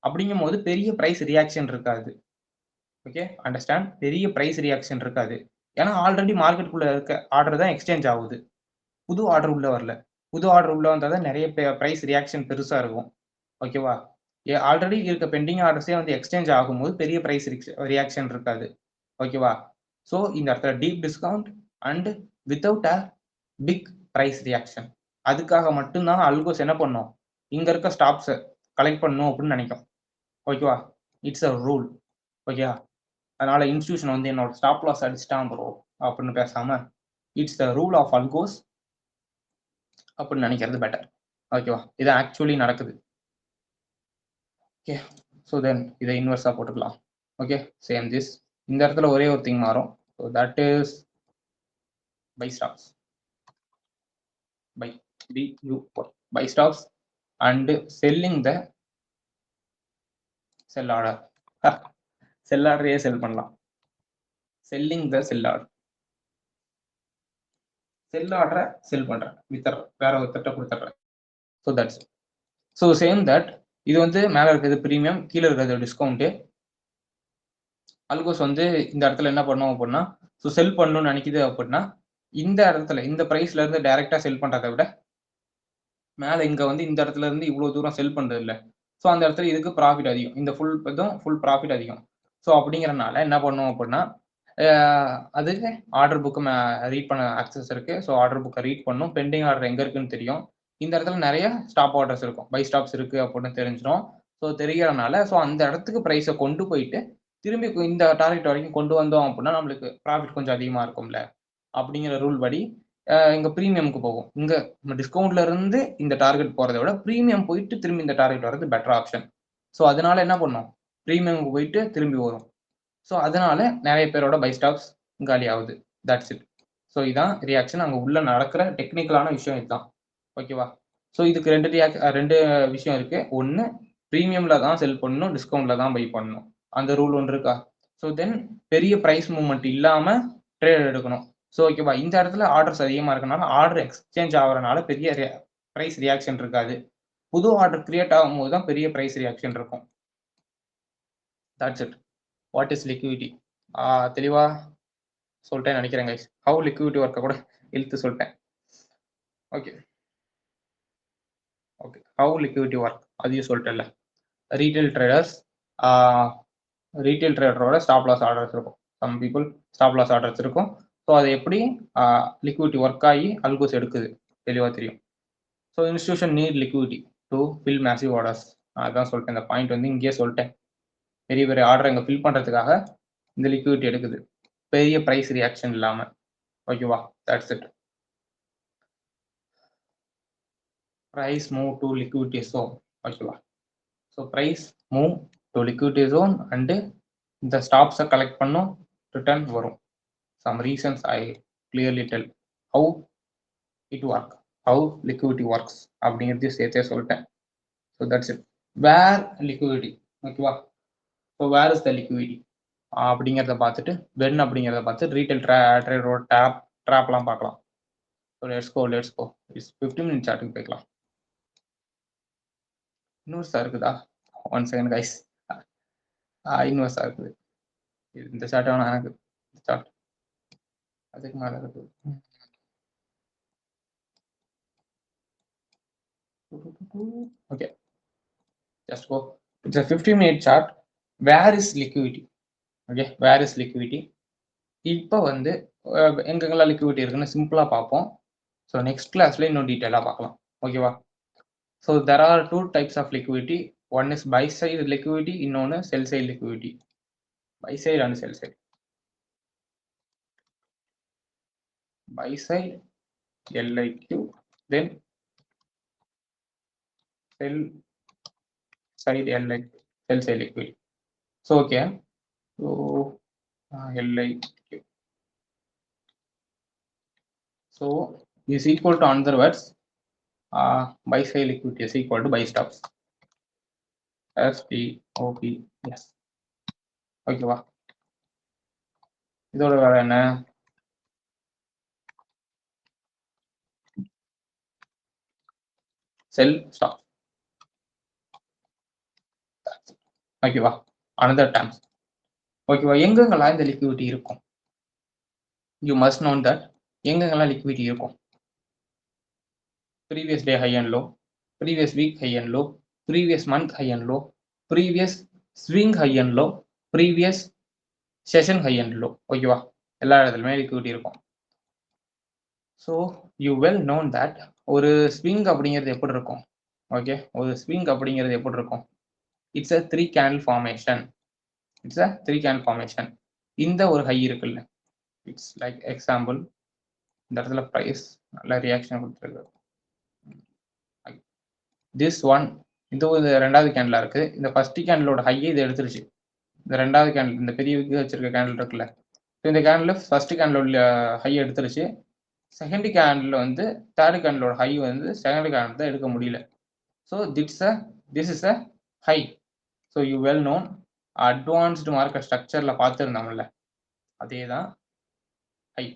அப்படிங்கும் போது பெரிய பிரைஸ் ரியாக்ஷன் இருக்காது. Okay, understand? பெரிய பிரைஸ் ரியாக்ஷன் இருக்காது. ஏன்னா ஆல்ரெடி மார்க்கெட்டுக்குள்ள இருக்க ஆர்டர் தான் எக்ஸ்சேஞ்ச் ஆகுது. புது ஆர்டர் உள்ள வரல. புது ஆர்டர் உள்ள வந்தால் தான் நிறைய பிரைஸ் ரியாக்ஷன் பெருசா இருக்கும். ஓகேவா? ஆல்ரெடி இருக்க பெண்டிங் ஆர்டர்ஸே வந்து எக்ஸ்சேஞ்ச் ஆகும்போது பெரிய பிரைஸ் ரியாக்ஷன் இருக்காது. ஓகேவா? ஸோ இந்த இடத்துல deep discount and without a big price reaction. அதுக்காக மட்டும்தான் அல்கோஸ் என்ன பண்ணும்? இங்க இருக்க ஸ்டாப்ஸை கலெக்ட் பண்ணணும் அப்படின்னு நினைக்கும். ஓகேவா? It's a rule. ஓகேவா? அதனால இன்ஸ்டியூஷன் வந்து என்னோட ஸ்டாப் லாஸ் அடிச்சிட்டான் ப்ரோ அப்படின்னு பேசாம it's the rule of algos அப்படின்னு நினைக்கிறது பெட்டர். ஓகேவா? இது ஆக்சுவலி நடக்குது. ஓகே, ஸோ தென் இதை இன்வெர்ஸாக போட்டுக்கலாம். Okay, same this. இந்த இடத்துல ஒரே ஒரு திங் மாறும். So that is buy stops. Buy stops and selling the sell order. Sell ஆர்டரையே செல் பண்ணலாம். Selling the sell order. செல் ஆர்டரை செல் பண்றேன், வித்துறேன், வேற ஒருத்தட்ட கொடுத்துட்றேன். So that's. So same that இது வந்து மேலே இருக்கிறது ப்ரீமியம், கீழே இருக்கிறது டிஸ்கவுண்ட்டு. அல்கோஸ் வந்து இந்த இடத்துல என்ன பண்ணும் அப்படின்னா, ஸோ செல் பண்ணணும்னு நினைக்குது அப்படின்னா இந்த இடத்துல இந்த ப்ரைஸ்ல இருந்து டைரக்டா செல் பண்றதை விட மேலே இங்க வந்து இந்த இடத்துல இருந்து இவ்வளவு தூரம் செல் பண்றது இல்லை. ஸோ அந்த இடத்துல இதுக்கு ப்ராஃபிட் அதிகம். இந்த ஃபுல் ப்ராஃபிட் அதிகம். ஸோ அப்படிங்கிறனால என்ன பண்ணும் அப்படின்னா அதுக்கு ஆர்டர் புக்கு ரீட் பண்ண ஆக்சஸ் இருக்கு. ஸோ ஆர்டர் புக்கை ரீட் பண்ணும். பெண்டிங் ஆர்டர் எங்க இருக்குன்னு தெரியும். இந்த இடத்துல நிறைய ஸ்டாப் ஆர்டர்ஸ் இருக்கும், பை ஸ்டாப்ஸ் இருக்கு அப்படின்னு தெரிஞ்சிடும். ஸோ தெரியறனால ஸோ அந்த இடத்துக்கு ப்ரைஸை கொண்டு போயிட்டு திரும்பி இந்த டார்கெட் வரைக்கும் கொண்டு வந்தோம் அப்படின்னா நம்மளுக்கு ப்ராஃபிட் கொஞ்சம் அதிகமா இருக்கும்ல அப்படிங்கிற ரூல் படி இங்க ப்ரீமியமுக்கு போகும். இங்க டிஸ்கவுண்ட்ல இருந்து இந்த டார்கெட் போறதை விட ப்ரீமியம் போயிட்டு திரும்பி இந்த டார்கெட் வர்றது பெட்டர் ஆப்ஷன். ஸோ அதனால என்ன பண்ணும்? ப்ரீமியமுக்கு போயிட்டு திரும்பி வரும். ஸோ அதனால நிறைய பேரோட பை ஸ்டாப்ஸ் காலி ஆகுது. That's it. ஸோ இதான் ரியாக்ஷன். அங்கே உள்ள நடக்கிற டெக்னிக்கலான விஷயம் இதுதான். ஓகேவா? ஸோ இதுக்கு ரெண்டு விஷயம் இருக்கு. ஒன்று ப்ரீமியம்ல தான் செல் பண்ணணும், டிஸ்கவுண்ட்ல தான் பை பண்ணணும். அந்த ரூல் ஒன்று இருக்கா? ஸோ தென் பெரிய ப்ரைஸ் மூவ்மெண்ட் இல்லாம ட்ரேட் எடுக்கணும். ஸோ ஓகேவா? இந்த இடத்துல ஆர்டர்ஸ் அதிகமாக இருக்கனால ஆர்டர் எக்ஸ்சேஞ்ச் ஆகிறனால பெரிய ப்ரைஸ் ரியாக்ஷன் இருக்காது. புது ஆர்டர் கிரியேட் ஆகும்போது தான் பெரிய ப்ரைஸ் ரியாக்ஷன் இருக்கும். That's it. What is liquidity? தெளிவா சொல்லிட்டேன் நினைக்கிறேன் கைஸ். ஹவு லிக்விடிட்டி ஒர்க்கை கூட இழுத்து சொல்லிட்டேன். Okay okay, how liquidity work அதையும் சொல்லிட்டேன்ல. ரீட்டைல் ட்ரேடரோட ஸ்டாப் லாஸ் ஆர்டர்ஸ் இருக்கும். Some people stop loss orders இருக்கும். ஸோ அது எப்படி லிக்விடிட்டி ஒர்க் ஆகி அல்கோஸ் எடுக்குது தெளிவாக தெரியும். So institution need liquidity to fill massive orders. அதான் சொல்லிட்டேன். இந்த பாயிண்ட் வந்து இங்கேயே சொல்லிட்டேன். பெரிய பெரிய ஆர்டர் இங்கே ஃபில் பண்ணுறதுக்காக இந்த லிக்விடிட்டி எடுக்குது, பெரிய ப்ரைஸ் ரியாக்ஷன் இல்லாமல். ஓகேவா? That's it. price move to liquidity zone. ஓகேவா? So price move to liquidity zone and இந்த ஸ்டாப்ஸை கலெக்ட் பண்ணும், ரிட்டர்ன் வரும். Some reasons I clearly tell how it work. How liquidity works அப்படிங்கிறதையும் சேர்த்தே சொல்லிட்டேன். So that's it. Where liquidity, ஓகேவா? So where is the liquidity அப்படிங்கிறத பார்த்துட்டு வென் அப்படிங்கிறத பார்த்து ரீட்டைல் ட்ரேடரோட ட்ராப்லாம் பார்க்கலாம். So let's go it's 15 minute சார்ட்டுக்கு போய்க்கலாம். இன்வெர்ஸாக இருக்குதா? 1 செகண்ட் கைஸ். இன்வெர்ஸாக இருக்குது. இந்த சார்ட் வேணா எனக்கு சார்ட் அதுக்கு மேலே இருக்குது. Okay, just go. It's a 15-minute chart. Where is liquidity? Okay, where is liquidity. இப்போ வந்து எங்கெங்கெல்லாம் லிக்விடிட்டி இருக்குன்னு சிம்பிளாக பார்ப்போம். ஸோ நெக்ஸ்ட் கிளாஸில் இன்னும் டீட்டெயிலாக பார்க்கலாம், ஓகேவா? So there are 2 types of liquidity. One is buy side liquidity, இன்னொன்று sell side liquidity. Buy side and sell side. Buy side LIQ, then sell side LIQ, sell side liquidity. So okay, so LIQ. So is equal to, another words, buy side liquidity is equal to buy stops. STOP. Yes. ஓகேவா? இதோட வேலை என்ன? Sell stop. ஓகேவா? Another terms. ஓகேவா? எங்கெங்கெல்லாம் இந்த liquidity இருக்கும்? You must known that எங்கெங்கெல்லாம் லிக்விடிட்டி இருக்கும். Previous day high and low, previous week high and low, previous month high and low, previous swing high and low, previous session high and low. ஓகேவா? எல்லா இடத்துலையுமே liquidity இருக்கும். So you well known that ஒரு swing அப்படிங்கிறது எப்படி இருக்கும்? ஓகே, ஒரு ஸ்விங் அப்படிங்கிறது எப்படி இருக்கும்? It's a 3 candle formation. It's a 3 candle formation. இந்த ஒரு ஹை இருக்குல்ல, இட்ஸ் லைக் எக்ஸாம்பிள், இந்த இடத்துல ப்ரைஸ் நல்ல ரியாக்ஷன் கொடுத்துருக்கு. திஸ் ஒன், இது ஒரு ரெண்டாவது கேண்டில் இருக்குது. இந்த ஃபர்ஸ்ட் கேண்டிலோட ஹையை இது எடுத்துருச்சு. இந்த ரெண்டாவது கேண்டில், இந்த பெரிய வச்சிருக்க கேண்டில் இருக்குல்ல, இந்த கேண்டில் ஃபர்ஸ்ட் கேண்டிலோட ஹை எடுத்துருச்சு. செகண்ட் கேண்டில் வந்து தேர்ட் கேண்டிலோட ஹை வந்து செகண்ட் கேண்டில் தான் எடுக்க முடியல. So this is a high. So you well known, advanced market ஸ்ட்ரக்சரில் பார்த்துருந்தோம்ல, அதே தான் high.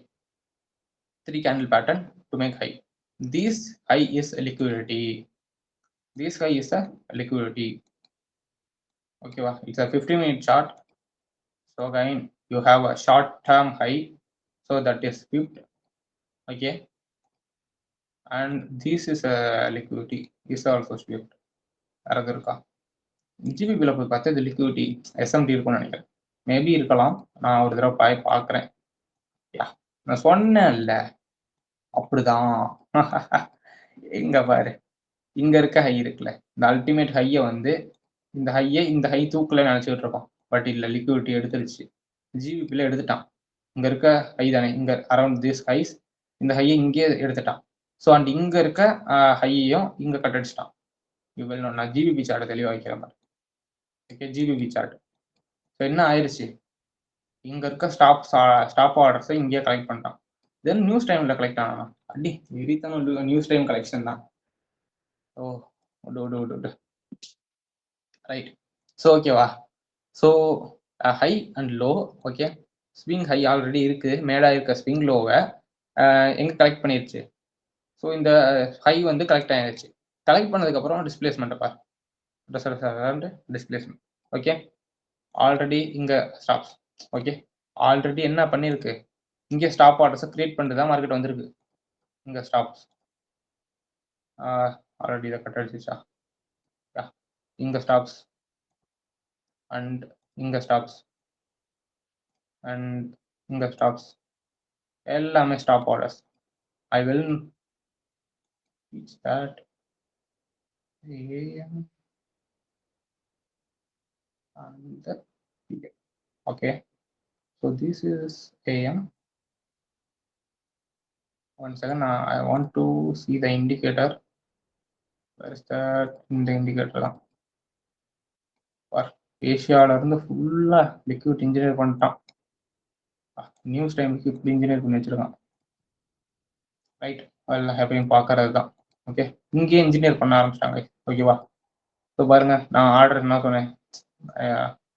3 candle pattern to make high. This high is liquidity. This high is a liquidity. Okay, it's a 15-minute chart. So again, you have a short-term high. So that is swept. Okay, and this is a liquidity. Is also swept. அரகருக்கா ஜிபிபியில் போய் பார்த்தா இது liquidity SMT இருக்கும்னு நினைக்கிறேன். Maybe இருக்கலாம், நான் ஒரு தடவை பார்க்குறேன். நான் சொன்னேன்ல, அப்படிதான். எங்க பாரு, இங்க இருக்க ஹை இருக்குல்ல, இந்த அல்டிமேட் ஹையை வந்து இந்த ஹை தூக்கல நினைச்சுட்டு இருக்கோம். பட் இல்ல, லிக்விடிட்டி எடுத்துருச்சு. ஜிபிபியில் எடுத்துட்டான். இங்க இருக்க ஹை தானே, இங்க அரௌண்ட் திஸ் ஹைஸ், இந்த ஹையை இங்கே எடுத்துட்டான். ஸோ அண்ட் இங்க இருக்க ஹையையும் இங்க கட் அடிச்சிட்டான். நான் ஜிபிபி சார்ட்டை தெளிவாக வைக்கிற மாதிரி. Okay, GBP chart. ஸோ என்ன ஆயிடுச்சு, இங்க இருக்க ஸ்டாப் ஆர்டர்ஸை இங்கேயே கலெக்ட் பண்ணிட்டான். தென் நியூஸ் டைம்ல கலெக்ட் ஆனா அடி வெறித்தனம் நியூஸ் டைம் கலெக்ஷன் தான். ஓ ரைட். ஸோ ஓகேவா? So high and low. Okay, swing high already இருக்கு, மேடா இருக்க ஸ்விங் லோவை எங்க கலெக்ட் பண்ணிருச்சு. ஸோ இந்த ஹை வந்து கலெக்ட் ஆயிடுச்சு. கலெக்ட் பண்ணதுக்கப்புறம் டிஸ்பிளேஸ்மெண்ட் பார், டிஸ்பிளேஸ்மெண்ட். ஓகே, ஆல்ரெடி இங்க ஸ்டாப்ஸ். ஓகே, ஆல்ரெடி என்ன பண்ணிருக்கு, இங்கே ஸ்டாப் ஆர்டர்ஸை கிரியேட் பண்ணிட்டு தான் மார்க்கெட் வந்திருக்கு. இங்க ஸ்டாப்ஸ் ஆல்ரெடி இதை கட் அடிச்சிச்சா, இங்க ஸ்டாப்ஸ் அண்ட் இங்க ஸ்டாப்ஸ் அண்ட் இங்க ஸ்டாப்ஸ், எல்லாமே stop orders. I will teach that AM and the PM. Okay, so this is AM. One second, I want to see the indicator. Where is that? In the indicator ஏஷியால இருந்து ஃபுல்லா liquid engineer பண்ணிட்டான். News டைமுக்கு இப்படி engineer பண்ணி வச்சிருக்கான். Right. எல்லாம் எப்பயும் பார்க்கறது தான். ஓகே, இங்கேயே இன்ஜினியர் பண்ண ஆரம்பிச்சிட்டாங்க. ஓகேவா? ஸோ பாருங்க, நான் ஆர்டர் என்ன சொன்னேன்,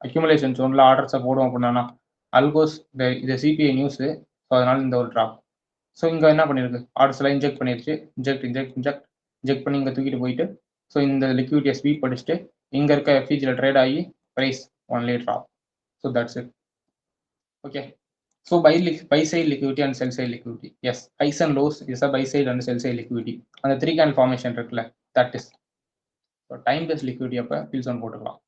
அக்யூமுலேஷன் ஜோனில் ஆர்டர்ஸை போடுவோம் அப்படின்னா அல்கோஸ் இது சிபிஐ நியூஸு. ஸோ அதனால இந்த ஒரு ட்ராப். ஸோ இங்கே என்ன பண்ணியிருக்கு, ஆர்டர்ஸ் எல்லாம் இன்ஜெக்ட் பண்ணிருச்சு. இன்ஜெக்ட் பண்ணி இங்கே தூக்கிட்டு போயிட்டு ஸோ இந்த லிக்விடிட்டியை ஸ்வீப் படிச்சுட்டு இங்கே இருக்க எஃப்இஜியில் ட்ரேட் ஆகி price only drop. So that's it. Okay, so buy side liquidity and sell side liquidity. Yes, highs and lows is a buy side and sell side liquidity. அந்த 3 candle formation இருக்குல்ல, that is. So time based liquidity அப்ப fill zone போட்டுக்கலாம்.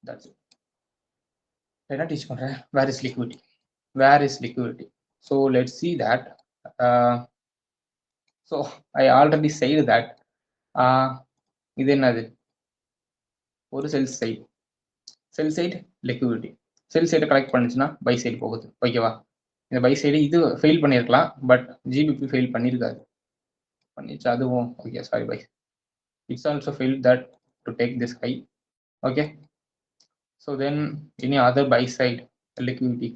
That's it. என்ன teach பண்றேன், where is liquidity? So let's see that. So I already said that இது என்னது, ஒரு செல் side liquidity. செல் சைடை கலெக்ட் பண்ணுச்சுன்னா பை சைடு போகுது. ஓகேவா? இந்த பை சைடு இது ஃபெயில் பண்ணியிருக்கலாம், பட் ஜிபிபி ஃபெயில் பண்ணியிருக்காது. பண்ணிச்சு அதுவும். Okay, sorry buy. It's also fail that to take this high. Okay, so then any other buy side liquidity.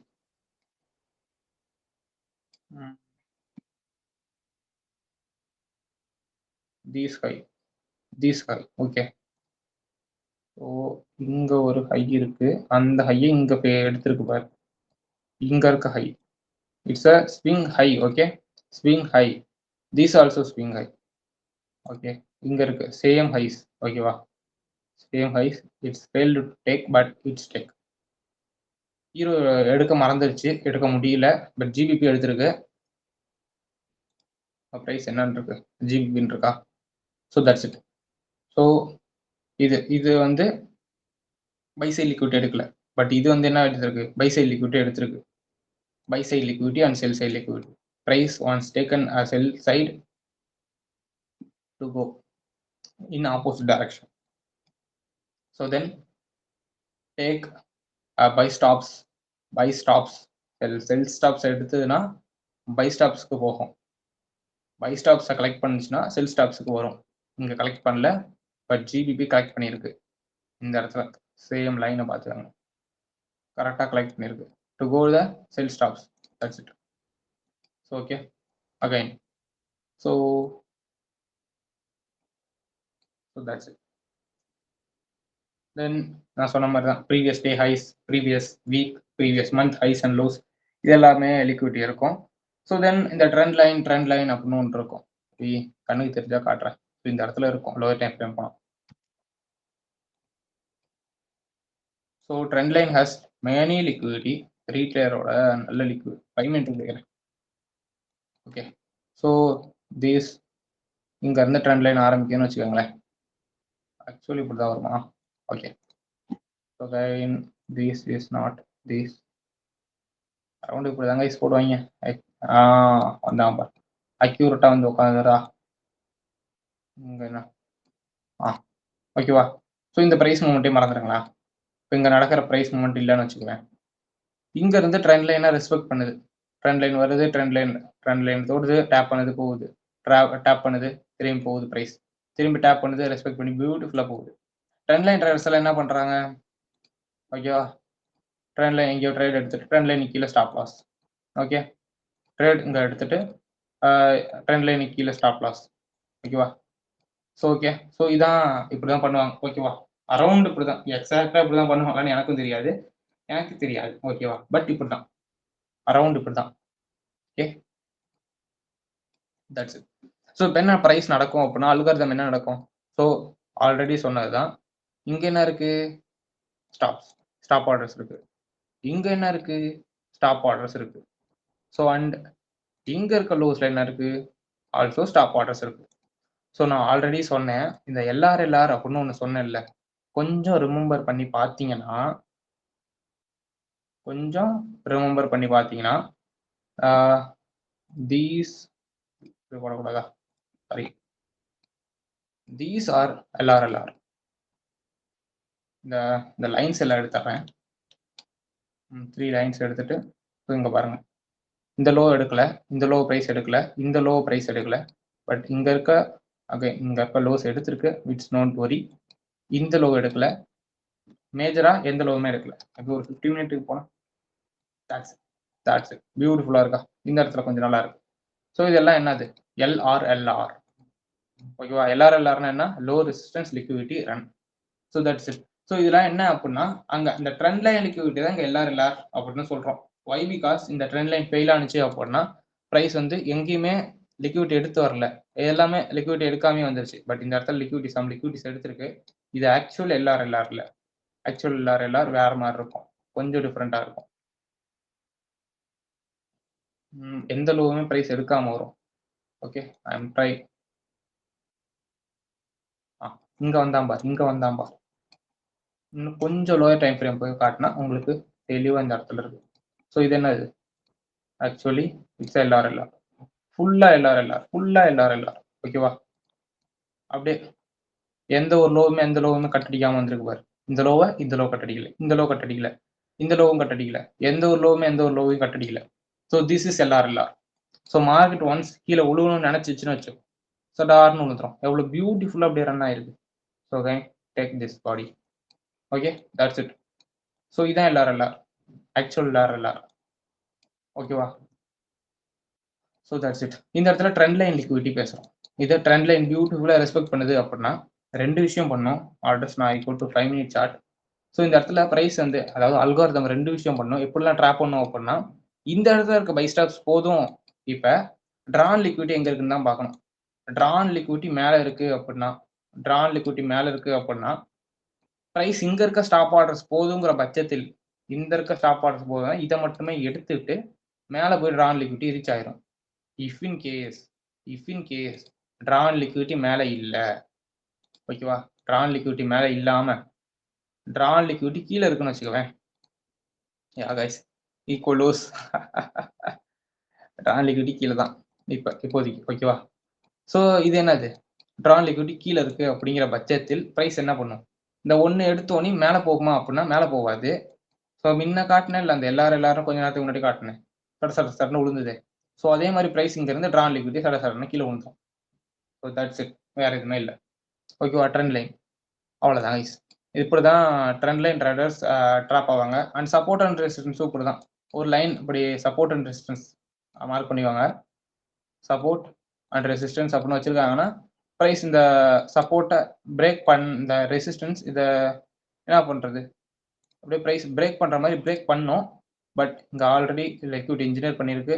This high. Okay, so இங்க ஒரு ஹை இருக்கு, அந்த ஹையை இங்க எடுத்திருக்கு பாரு. இங்க இருக்க high, it's a swing high. Okay, swing high. This also swing high. Okay, இங்க இருக்கு சேம் ஹைஸ். ஓகேவா? Same highs. It's failed to take, but it's take. Hero எடுக்க மறந்துருச்சு, எடுக்க முடியல, பட் ஜிபிபி எடுத்திருக்கு. ப்ரைஸ் என்னன்னு இருக்கு, ஜிபிபின்னு இருக்கா. So that's it. ஸோ இது வந்து பை சைட் லிக்விடிட்டி எடுக்கல, பட் இது வந்து என்ன எடுத்திருக்கு, பை சைட் லிக்விடிட்டி எடுத்திருக்கு. Buy side liquidity and sell side liquidity. Price once taken as sell side to go in opposite direction. So then take buy stops. Sell stops எடுத்ததுன்னா buy stopsக்கு போகும். buy stops collect பண்ணுச்சுன்னா sell stopsக்கு வரும். இங்க collect பண்ணல, but GBP collect பண்ணியிருக்கு. இந்த இடத்துல same லைனை பார்த்துக்காங்க, கரெக்டாக கலெக்ட் பண்ணியிருக்கு. To go the sell stops. That's it. So okay, again. So that's it. Then நான் சொன்ன மாதிரி தான், previous day highs, previous week, previous month highs and lows, இது எல்லாமே லிக்விடிட்டி இருக்கும். ஸோ தென் இந்த ட்ரெண்ட் லைன் அப்படின்னு ஒன்று இருக்கும். கண்ணுக்கு தெரிஞ்சா காட்டுறேன். இந்த இடத்துல இருக்கும் லோவர் டைம் ஃப்ரேம் போனோம். So trend line has many liquidity. ரீட்லேயரோட நல்ல லிக்விட் 5 மினிட் எடுக்கிறேன். ஓகே, ஸோ திஸ் இங்க இருந்து ட்ரெண்ட் லைன் ஆரம்பிக்குன்னு வச்சுக்கோங்களேன். ஆக்சுவலி இப்படி தான் வருமா? Okay, so again this is not this. Around இப்படி தாங்க ஐஸ் போடுவாங்க. வந்தான் பார், அக்யூரேட்டா வந்து உட்காந்துரா. இங்க என்ன ஓகேவா? ஸோ இந்த ப்ரைஸ் மூமெண்ட்டே மறந்துடுங்களா. இப்போ இங்கே நடக்கிற ப்ரைஸ் மூமெண்ட் இல்லைன்னு வச்சுக்குவேன். இங்க இருந்து ட்ரெண்ட் லைனை ரெஸ்பெக்ட் பண்ணுது. ட்ரெண்ட் லைன் வருது, ட்ரெண்ட் லைன் தோடுது, டேப் பண்ணுது, போகுது, டேப் பண்ணுது, திரும்பி போகுது, ப்ரைஸ் திரும்பி டேப் பண்ணுது, ரெஸ்பெக்ட் பண்ணி பியூட்டிஃபுல்லாக போகுது. ட்ரெண்ட் லைன் ட்ரேடர்ஸ் எல்லாம் என்ன பண்ணுறாங்க, ஓகேவா? ட்ரெண்ட் லைன் எங்கேயோ ட்ரேட் எடுத்துட்டு ட்ரெண்ட் லைன் கீழே ஸ்டாப் லாஸ். ஓகே, ட்ரேட் இங்கே எடுத்துட்டு ட்ரெண்ட் லைன் கீழே ஸ்டாப் லாஸ். ஓகேவா? ஸோ ஓகே, ஸோ இதான் இப்படி தான் பண்ணுவாங்க. ஓகேவா? அரௌண்ட் இப்படி தான், எக்ஸாக்டாக இப்படி தான் பண்ணுவாங்கன்னு எனக்கும் தெரியாது, ஓகேவா? பட் இப்படி தான், அரௌண்ட் இப்படி தான். Okay, that's it. ஸோ இப்போ என்ன ப்ரைஸ் நடக்கும் அப்படின்னா, அல்காரிதம் என்ன நடக்கும்? ஸோ ஆல்ரெடி சொன்னது தான். இங்கே என்ன இருக்கு, ஸ்டாப் ஆர்டர்ஸ் இருக்கு. இங்க என்ன இருக்கு, ஸ்டாப் ஆர்டர்ஸ் இருக்கு. ஸோ அண்ட் இங்க இருக்க லோஸ்ல என்ன இருக்கு, ஆல்சோ ஸ்டாப் ஆர்டர்ஸ் இருக்கு. ஸோ நான் ஆல்ரெடி சொன்னேன், இந்த எல்ஆர் அப்படின்னு ஒன்று சொன்னேன்ல, கொஞ்சம் ரிமெம்பர் பண்ணி பார்த்தீங்கன்னா போடக்கூடாதா, சாரி, தீஸ் ஆர் எல்ஆர். இந்த லைன்ஸ் எல்லாம் எடுத்துறேன். 3 லைன்ஸ் எடுத்துட்டு இங்க பாருங்க, இந்த லோ எடுக்கல, இந்த லோ பிரைஸ் எடுக்கல, இந்த லோ பிரைஸ் எடுக்கல, பட் இங்க இருக்க லோஸ் எடுத்திருக்கு. It's not worry. இந்த லோ எடுக்கல, மேஜரா எந்த லோவுமே எடுக்கல. அது ஒரு 15 மினிட்டுக்கு போனா, that's it. பியூட்டிஃபுல்லா இருக்கா? இந்த இடத்துல கொஞ்சம் நல்லா இருக்கு. ஸோ இதெல்லாம் என்னது LRLR. ஓகேவா? LRLRனா என்ன? Low resistance liquidity run. So that's it. So இதெல்லாம் என்ன அப்படின்னா அங்க இந்த ட்ரெண்ட் லைன் லிக்விடிட்டி தான் இங்க LRLR அப்படின்னு சொல்றோம். வை பிகாஸ் இந்த ட்ரெண்ட் லைன் ஃபெயில் ஆனிச்சு அப்படின்னா பிரைஸ் வந்து எங்கேயுமே லிக்விடிட்டி எடுத்து வரல, எல்லாமே லிக்விடிட்டி எடுக்காமே வந்துருச்சு. பட் இந்த இடத்துல லிக்விடிட்டிஸ் எடுத்திருக்கு. இது ஆக்சுவல் LRLR இல்ல. ஆக்சுவல் LRLR வேற மாதிரி இருக்கும், கொஞ்சம் டிஃப்ரெண்டா இருக்கும். எந்த லோவுமே பிரைஸ் எடுக்காம வரும். Okay, I am try. இங்க வந்தான் பார். இன்னும் கொஞ்சம் லோயர் டைம் ஃப்ரேம் போய் காட்டினா உங்களுக்கு தெளிவா இந்த இடத்துல இருக்கு. ஸோ இது என்னது? Actually it's LRLR. ஃபுல்லா LRLR. ஓகேவா? அப்படியே எந்த ஒரு லோவுமே கட்டடிக்காம வந்திருக்கு பாரு. இந்த லோ கட்டடிக்கல, இந்த லோ கட்டடிக்கல, இந்த லோவும் கட்டடிக்கல, எந்த ஒரு லோவையும் கட்டடிக்கல. So this is LRLR. So market once கீழே உழுவணும்னு நினைச்சிச்சுன்னு வச்சோம், ஸோ டார்னு விழுந்துரும். எவ்வளோ பியூட்டிஃபுல்லாக அப்படியே ரன் ஆயிருக்கு. So take this body. Okay, that's it. So இதான் LRLR, ஆக்சுவல் LRLR. ஓகேவா? So that's it. இந்த இடத்துல ட்ரெண்ட் லைன் லிக்விடிட்டி பேசுகிறோம். இதை ட்ரெண்ட் லைன் பியூட்டிஃபுல்லாக ரெஸ்பெக்ட் பண்ணுது அப்படின்னா ரெண்டு விஷயம் பண்ணோம். ஆர்டர்ஸ் நான் equal to 5 minute chart. So இந்த இடத்துல ப்ரைஸ் வந்து அதாவது அல்காரிதம் ரெண்டு விஷயம் பண்ணோம். எப்படிலாம் ட்ராப் பண்ணோம் அப்படின்னா இந்த இடத்துல இருக்க பை ஸ்டாப்ஸ் போதும். இப்போ ட்ரான் லிக்விடிட்டி எங்கே இருக்குன்னு தான் பார்க்கணும். ட்ரான் லிக்விடிட்டி மேலே இருக்கு அப்படின்னா ப்ரைஸ் இங்க இருக்க ஸ்டாப் ஆர்டர்ஸ் போதுங்கிற பட்சத்தில் இந்த இருக்க ஸ்டாப் ஆர்டர்ஸ் போதும், இதை மட்டுமே எடுத்துட்டு மேலே போய் ட்ரான் லிக்விடிட்டி ரீச் ஆயிரும். If in case draw on liquidity மேலே இல்லை, ஓகேவா? ட்ரான் லிக்விடிட்டி மேலே இல்லாம ட்ரான் லிக்விடிட்டி கீழே இருக்குன்னு வச்சுக்கவேன். Yeah guys, equal lows. Drawn liquidity கீழே தான் இப்போதைக்கு, ஓகேவா? ஸோ இது என்னது? ட்ரான் லிக்விடிட்டி கீழே இருக்கு அப்படிங்கிற பட்சத்தில் ப்ரைஸ் என்ன பண்ணும்? இந்த ஒன்று எடுத்தோன்னே மேலே போகுமா அப்படின்னா மேலே போகாது. ஸோ முன்ன காட்டினேன் இல்லை, அந்த எல்லாரும் கொஞ்ச நேரத்துக்கு முன்னாடி காட்டினேன், சடன்னு விழுந்தது. ஸோ அதே மாதிரி ப்ரைஸ் இருந்து ட்ரான் லிக்விடிட்டி சடன்னு கீழே விழுந்துடும். ஸோ தட்ஸ் இட், வேற எதுவுமே இல்லை. ஓகேவா? ட்ரெண்ட் லைன் அவ்வளோதான் கைஸ். இப்படி தான் ட்ரெண்ட் லைன் ட்ரேடர்ஸ் ட்ராப் ஆவாங்க. அண்ட் சப்போர்ட் அண்ட் ரெசிஸ்டன்ஸும் இப்படி தான். ஒரு லைன் இப்படி சப்போர்ட் அண்ட் ரெசிஸ்டன்ஸ் மார்க் பண்ணிவாங்க. சப்போர்ட் அண்ட் ரெசிஸ்டன்ஸ் அப்படின்னு வச்சிருக்காங்கன்னா ப்ரைஸ் இந்த சப்போர்ட்டை இந்த ரெசிஸ்டன்ஸ் இதை என்ன பண்ணுறது, அப்படியே ப்ரைஸ் பிரேக் பண்ணுற மாதிரி பிரேக் பண்ணோம். பட் இங்கே ஆல்ரெடி லிக்விடிட்டி இன்ஜினியர் பண்ணியிருக்கு.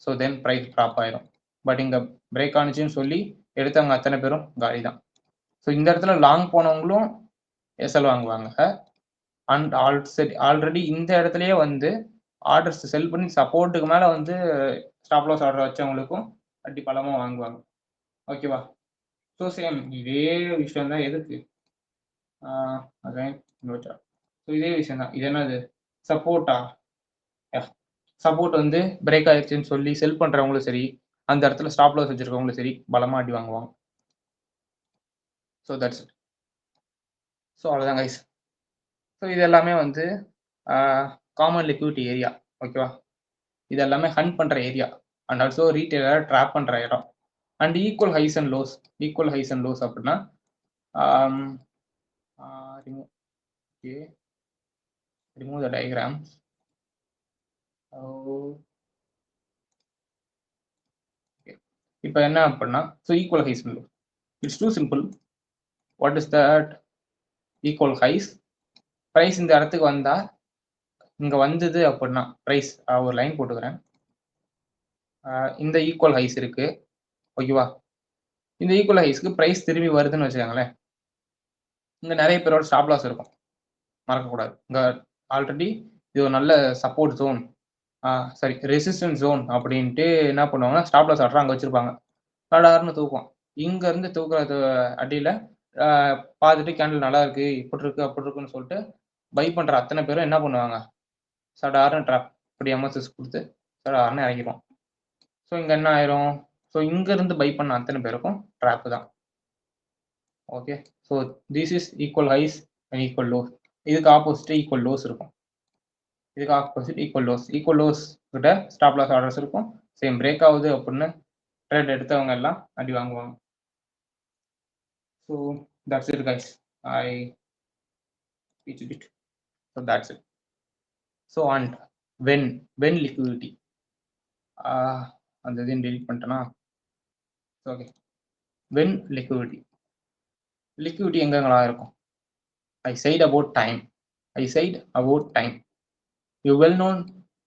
ஸோ தென் ப்ரைஸ் ட்ராப் ஆயிடும். பட் இங்கே பிரேக் ஆனிச்சுன்னு சொல்லி எடுத்தவங்க அத்தனை பேரும் காலி தான். ஸோ இந்த இடத்துல லாங் போனவங்களும் எஸ்எல் வாங்குவாங்க. அண்ட் ஆல்ரெடி இந்த இடத்துலயே வந்து ஆர்டர்ஸ் செல் பண்ணி சப்போர்ட்டுக்கு மேலே வந்து ஸ்டாப் லாஸ் ஆர்டர் வச்சவங்களுக்கும் அடி பலமாக வாங்குவாங்க. ஓகேவா? ஸோ சேம் இதே விஷயம் தான். எதுக்கு ஸோ இதே விஷயம் தான். இது என்னது? சப்போர்ட்டா? சப்போர்ட் வந்து பிரேக் ஆயிடுச்சுன்னு சொல்லி செல் பண்ணுறவங்களும் சரி, அந்த இடத்துல ஸ்டாப் லாஸ் வச்சிருக்கவங்களும் சரி பலமாக அடி வாங்குவாங்க. So that's it. ஸோ அவ்வளோதான் கைஸ். ஸோ இது எல்லாமே வந்து காமன் லிக்விடிட்டி ஏரியா. ஓகேவா? இது எல்லாமே ஹண்ட் பண்ணுற area and also retailer trap பண்ணுற இடம். And equal highs and lows அப்படின்னா remove the diagrams. இப்போ என்ன அப்படின்னா so equal highs and lows, it's too simple. What is that? Equal highs, price இந்த இடத்துக்கு வந்தா இங்க வந்தது அப்படின்னா ப்ரைஸ் ஒரு லைன் போட்டுக்கிறேன். இந்த ஈக்குவல் ஹைஸ் இருக்கு, ஓகேவா? இந்த ஈக்குவல் ஹைஸ்க்கு ப்ரைஸ் திரும்பி வருதுன்னு வச்சுக்கோங்களேன். இங்க நிறைய பேரோட ஸ்டாப் லாஸ் இருக்கும், மறக்கக்கூடாது. இங்க ஆல்ரெடி இது ஒரு நல்ல support zone, sorry resistance zone அப்படின்ட்டு என்ன பண்ணுவாங்கன்னா ஸ்டாப் லாஸ் ஆர்டர் அங்கே வச்சிருப்பாங்க. சடார்னு தூக்கும். இங்க இருந்து தூக்குறது அடியில் பார்த்துட்டு கேண்டில் நல்லா இருக்கு, இப்படி இருக்கு அப்படி இருக்குன்னு சொல்லிட்டு பை பண்ற அத்தனை பேரும் என்ன பண்ணுவாங்க? சடார்னு ட்ராப் இப்படி எம்எஸ்எஸ் கொடுத்து சடார்னு இறங்கிடும். ஸோ இங்க என்ன ஆயிரும்? ஸோ இங்க இருந்து பை பண்ண அத்தனை பேருக்கும் ட்ராப் தான். Okay, so this is equal highs and equal lows. இதுக்கு ஆப்போசிட் ஈக்குவல் லோஸ் இருக்கும். இதுக்கு ஆப்போசிட் ஈக்குவல் லோஸ் கிட்ட ஸ்டாப் லாஸ் ஆர்டர்ஸ் இருக்கும். சேம் பிரேக் ஆகுது அப்படின்னு ட்ரேட் எடுத்தவங்க எல்லாம் அடி வாங்குவாங்க. So that's it guys. I teach it. So that's it. So and when liquidity, அந்த இதையும் டெலிட் பண்ணிட்டேனா. ஓகே, வென் லிக்விடிட்டி எங்கெங்கெல்லாம் இருக்கும்? I said about time. You well known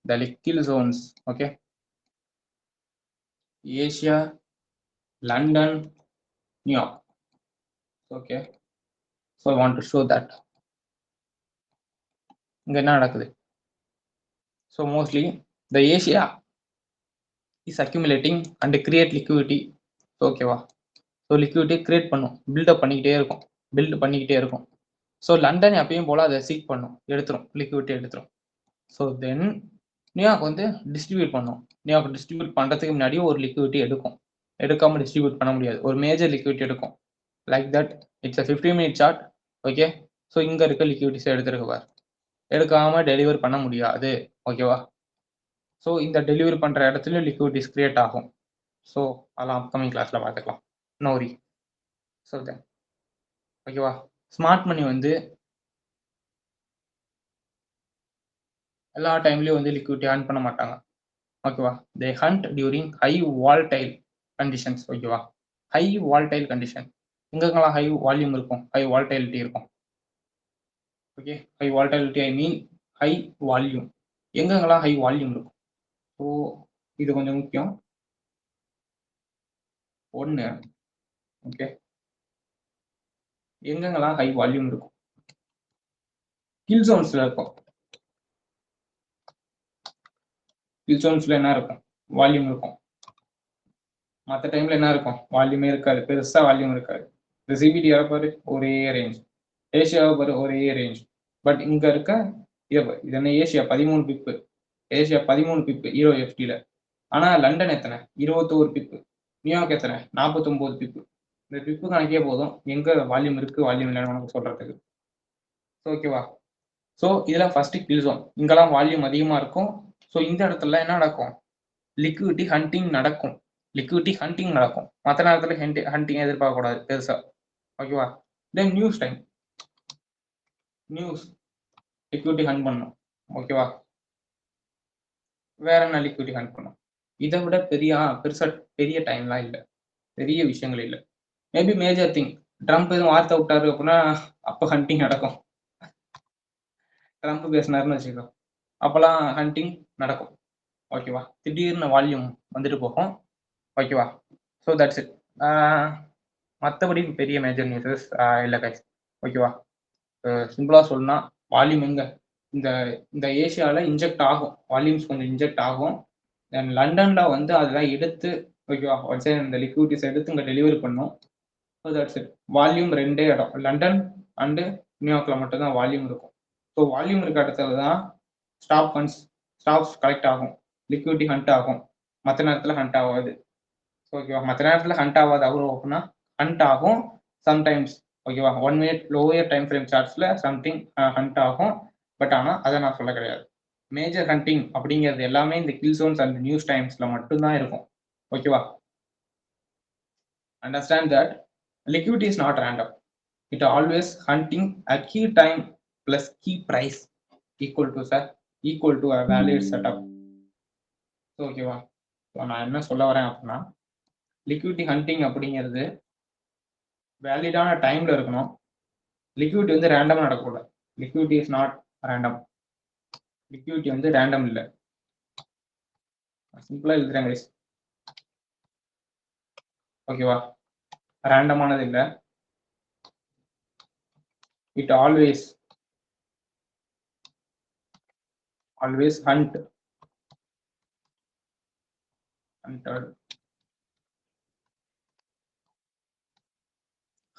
the liquid zones, okay? Asia, London, New York. Okay, so I want to show that. இங்க என்ன நடக்குது? So mostly the Asia is accumulating and create liquidity. ஓகேவா? So liquidity create பண்ணும், build up பண்ணிக்கிட்டே இருக்கும். So London எப்பயும் போல் அதை seek பண்ணும், எடுத்துரும், லிக்விடிட்டி எடுத்துரும். ஸோ தென் நியூயார்க் வந்து டிஸ்ட்ரிபியூட் பண்ணும். நியூயார்க் டிஸ்ட்ரிபியூட் பண்ணுறதுக்கு முன்னாடி ஒரு லிக்விடிட்டி எடுக்காமல் டிஸ்ட்ரிபியூட் பண்ண முடியாது, ஒரு மேஜர் லிக்விடிட்டி எடுக்கும். Like that it's a 15-minute chart. Okay, so இங்கே இருக்க லிக்விடிட்டிஸை எடுத்துருக்குவார், எடுக்காமல் டெலிவர் பண்ண முடியாது. ஓகேவா? ஸோ இந்த டெலிவரி பண்ணுற இடத்துல லிக்விடிட்டிஸ் கிரியேட் ஆகும். ஸோ அதெல்லாம் அப்கமிங் கிளாஸில் பார்த்துக்கலாம். நோரி. ஸோ தென் ஓகேவா, ஸ்மார்ட் மணி வந்து எல்லா டைம்லேயும் வந்து லிக்விடிட்டி ஏர்ன் பண்ண மாட்டாங்க. ஓகேவா? They hunt during high volatile conditions. ஓகேவா? ஹை வால்டைல் கண்டிஷன் எங்கெங்கெல்லாம் ஹை வால்யூம் இருக்கும், ஹை வால்டைலிட்டி இருக்கும். Okay, high volatility I mean high volume. எங்கெங்கெல்லாம் ஹை வால்யூம் இருக்கும்? ஸோ இது கொஞ்சம் முக்கியம். ஒன்று, ஓகே, எங்கெங்கெல்லாம் ஹை வால்யூம் இருக்கும்? கில் ஜோன்ஸில் இருக்கும். கில் ஜோன்ஸில் என்ன இருக்கும்? வால்யூம் இருக்கும். மற்ற டைமில் என்ன இருக்கும்? வால்யூமே இருக்காது, பெருசாக வால்யூம் இருக்காது. இந்த சிபிடி பாரு ஒரே ரேஞ்ச், ஏஷியாவை பாரு ஒரே ரேஞ்ச். பட் இங்கே இருக்க இது என்ன, ஏஷியா 13 பிப்பு, ஏஷியா 13 பிப்பு EURFTல. ஆனால் லண்டன் எத்தனை? 21 பிப்பு. நியூயார்க் எத்தனை? 49 பிப்பு. இந்த பிப்பு கணக்கே போதும் எங்கே வால்யூம் இருக்குது வால்யூம் இல்லைன்னு நமக்கு சொல்கிறதுக்கு. ஓகேவா? ஸோ இதெல்லாம் ஃபர்ஸ்ட் கில் ஜோன். இங்கெல்லாம் வால்யூம் அதிகமாக இருக்கும். ஸோ இந்த இடத்துல என்ன நடக்கும்? லிக்விடிட்டி ஹண்டிங் நடக்கும். மற்ற நேரத்தில் ஹண்டிங் எதிர்பார்க்கக்கூடாது பெருசா. ஓகேவா? Then news time, news liquidity hunt பண்ணும். ஓகேவா? வேற என்ன லிக்விடிட்டி ஹண்ட் பண்ணும்? இதை விட பெருசா பெரிய டைம்லாம் இல்லை, பெரிய விஷயங்கள் இல்லை. மேபி மேஜர் திங், ட்ரம்ப் எதுவும் வார்த்தை விட்டாரு அப்படின்னா அப்போ ஹண்டிங் நடக்கும். ட்ரம்ப் பேசினாருன்னு வச்சுக்கோ, அப்போல்லாம் ஹண்டிங் நடக்கும். ஓகேவா? திடீர்னு வால்யூம் வந்துட்டு போகும். ஓகேவா? So that's it. மற்றபடி பெரிய மேஜர் நியூஸஸ் இல்லை கைஸ். ஓகேவா? சிம்பிளாக சொல்லணும்னா வால்யூம் எங்கே இந்த ஏஷியாவில் இன்ஜெக்ட் ஆகும், வால்யூம்ஸ் கொஞ்சம் இன்ஜெக்ட் ஆகும். தென் லண்டனில் வந்து அதெல்லாம் எடுத்து, ஓகேவா, வச்சு இந்த லிக்விடிட்டிஸ் எடுத்து இங்கே டெலிவரி பண்ணும். So that's it. வால்யூம் ரெண்டே இடம், லண்டன் அண்டு நியூயார்க்கில் மட்டும்தான் வால்யூம் இருக்கும். ஸோ வால்யூம் இருக்க இடத்துல தான் ஸ்டாப்ஸ் கலெக்ட் ஆகும், லிக்விடிட்டி ஹண்ட் ஆகும். மற்ற நேரத்தில் ஹண்ட் ஆகாது. ஓகேவா? மற்ற நேரத்தில் ஹண்ட் ஆகாது அப்படின்னா ஹண்ட் ஆகும் சம்டைம்ஸ். ஓகேவா? 1 minute லோயர் டைம் ஃப்ரேம் சார்ட்ஸில் சம்திங் ஹண்ட் ஆகும். பட் ஆனால் அதை நான் சொல்ல கிடையாது. மேஜர் ஹண்டிங் அப்படிங்கிறது எல்லாமே இந்த கில் ஜோன்ஸ் அண்ட் நியூஸ் டைம்ஸில் மட்டும்தான் இருக்கும். ஓகேவா? Understand that liquidity is not random. It always hunting a key time plus key price equal to a valid setup. ஓகேவா? நான் என்ன சொல்ல வரேன் அப்படின்னா, லிக்விடிட்டி ஹண்டிங் அப்படிங்கிறது வேலிடான டைம்ல இருக்கணும். லிக்விடிட்டி வந்து ரேண்டமாக நடக்கக்கூடாது. Liquidity is not random. Liquidity வந்து ரேண்டம் இல்லை. சிம்பிளா எழுதுறேன் கைஸ். ஓகேவா? ரேண்டமானது இல்லை. It always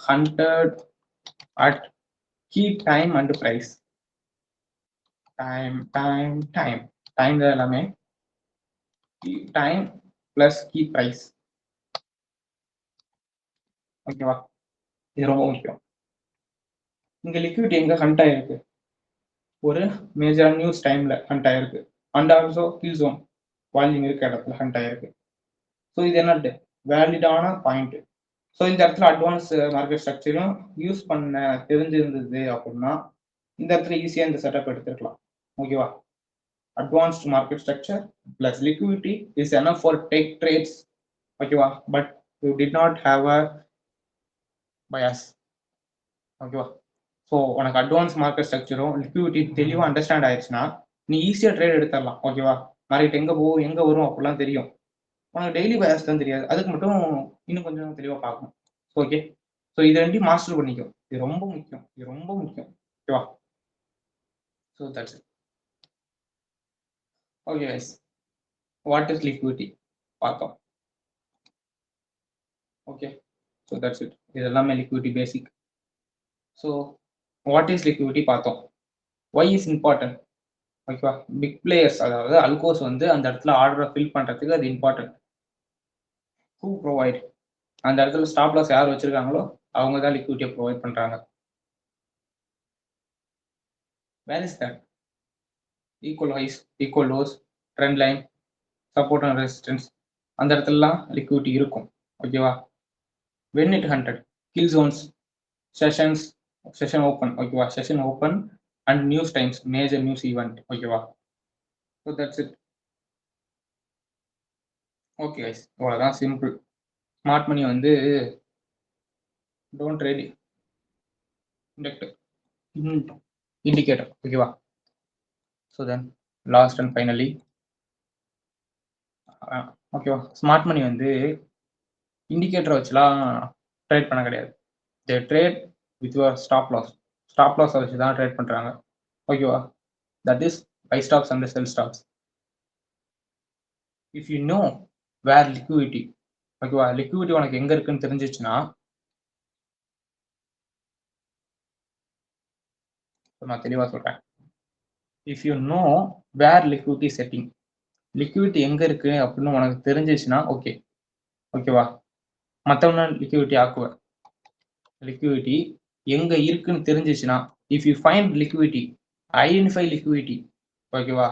hunted at key time and price. time எல்லாமே key time plus key price. ஓகேவா? இது ரொம்ப முக்கியம். இங்க லிக்விடிட்டி எங்க ஹண்ட் ஆயிருக்கு? ஒரு மேஜர் நியூஸ் டைம்ல ஹண்ட் ஆயிருக்கு. And also kill zone volume இருக்க இடத்துல ஹண்ட் ஆயிருக்கு. ஸோ இது என்ன வேலிடான பாயிண்ட். ஸோ இந்த இடத்துல அட்வான்ஸ் மார்க்கெட் ஸ்ட்ரக்சரும் யூஸ் பண்ண தெரிஞ்சிருந்தது அப்படின்னா இந்த இடத்துல ஈஸியாக இந்த செட்டப் எடுத்துருக்கலாம். ஓகேவா? advanced market structure plus liquidity is enough for take trades. ஓகேவா, but you did not have a bias. ஓகேவா, ஸோ உனக்கு அட்வான்ஸ் மார்க்கெட் ஸ்ட்ரக்சரும் லிக்விடிட்டி தெளிவாக அண்டர்ஸ்டாண்ட் ஆயிடுச்சுன்னா நீ ஈஸியாக ட்ரேட் எடுத்துடலாம். ஓகேவா, மார்க்கெட் எங்கே போகும் எங்கே வரும் அப்படிலாம் தெரியும். உனக்கு டெய்லி பயாஸ் தான் தெரியாது, அதுக்கு மட்டும் இன்னும் கொஞ்சம் தெளிவாக பார்க்கணும். ஓகே, ஸோ இது ரெண்டையும் மாஸ்டர் பண்ணிக்கும். இது ரொம்ப முக்கியம், இது ரொம்ப முக்கியம். ஓகேவா, so that's it. Okay guys, what is liquidity பார்த்தோம். Okay, so that's it. இது எல்லாமே liquidity basic. So what is liquidity பார்த்தோம். Why is important. ஓகேவா, பிக் பிளேயர்ஸ் அதாவது அல்கோஸ் வந்து அந்த இடத்துல ஆர்டரை ஃபில் பண்ணுறதுக்கு அது இம்பார்ட்டன்ட். ஹூ ப்ரொவைட், அந்த இடத்துல ஸ்டாப் லாஸ் யார் வச்சிருக்காங்களோ அவங்க தான் லிக்விடிட்டியை ப்ரொவைட் பண்ணுறாங்க. Where is that? Equal highs, equal lows, trend line, support and resistance, அந்த இடத்துலலாம் லிக்விடிட்டி இருக்கும். ஓகேவா, when it hundred, kill zones, session open. ஓகேவா, session open and news times, major news event. ஓகேவா, so that's it. Okay guys, இவ்வளோதான் simple. Smart money வந்து don't trade indicator. ஓகேவா, so then last and finally ஓகேவா, smart money வந்து இண்டிகேட்டரை வச்சுலாம் trade பண்ண கிடையாது. They trade with your stop loss. Stop லாஸை வச்சு தான் ட்ரேட் பண்ணுறாங்க. ஓகேவா, that is buy stops and sell stops. If you know where liquidity, ஓகேவா, லிக்விடிட்டி உனக்கு எங்கே இருக்குன்னு தெரிஞ்சிச்சுன்னா, நான் தெளிவாக சொல்கிறேன். If you know where liquidity setting, liquidity எங்கே இருக்கு அப்படின்னு உனக்கு தெரிஞ்சிச்சுன்னா ஓகே. ஓகேவா, மற்றவன லிக்விடிட்டி ஆக்குவேன். லிக்விடிட்டி எங்கே இருக்குன்னு தெரிஞ்சிச்சுன்னா, if you find liquidity, identify liquidity. ஓகேவா,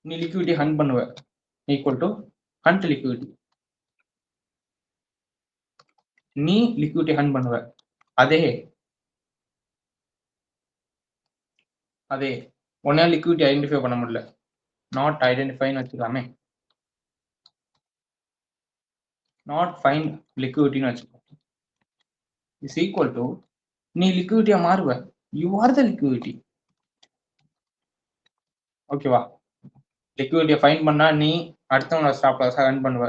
நீ லிக்விடிட்டி ஹண்ட் பண்ணுவ, ஈக்குவல் டு ஹண்ட் லிக்விடிட்டி. நீ லிக்விடிட்டி ஹண்ட் பண்ணுவ. அதே உன்னால லிக்விடிட்டி ஐடென்டிஃபை பண்ண முடியல, நாட் ஐடென்டிஃபைன்னு வச்சுக்கலாமே, நாட் ஃபைண்ட் லிக்விடிட்டின்னு வச்சுக்கோ, இஸ் ஈக்குவல் டு நீ லிக்விடிட்டியா மாறுவ. You are the liquidity. ஓகேவா, லிக்விடிட்டியை ஃபைன் பண்ணா நீ அடுத்தவங்க ஸ்டாப் லாஸை ரன் பண்ணுவ.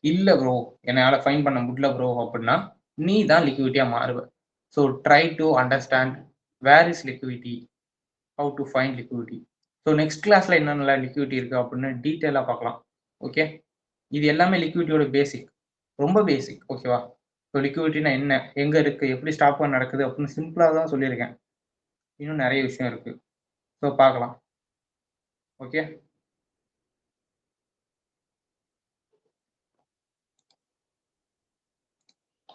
இல்லை ப்ரோ என்னால் ஃபைன் பண்ண முடியல ப்ரோ அப்படின்னா நீ தான் லிக்விடிட்டியாக மாறுவ. So try to understand where is liquidity, how to find liquidity. So next கிளாஸில் என்னென்ன லிக்விடிட்டி இருக்குது அப்படின்னு டீட்டெயிலாக பார்க்கலாம். ஓகே, இது எல்லாமே லிக்விடிட்டியோட பேசிக், ரொம்ப பேசிக். ஓகேவா, ஸோ லிக்விடிட்டினா என்ன, எங்கே இருக்குது, எப்படி ஸ்டாப் நடக்குது அப்படின்னு சிம்பிளாக தான் சொல்லியிருக்கேன். இன்னும் நிறைய விஷயம் இருக்குது, ஸோ பார்க்கலாம். ஓகே,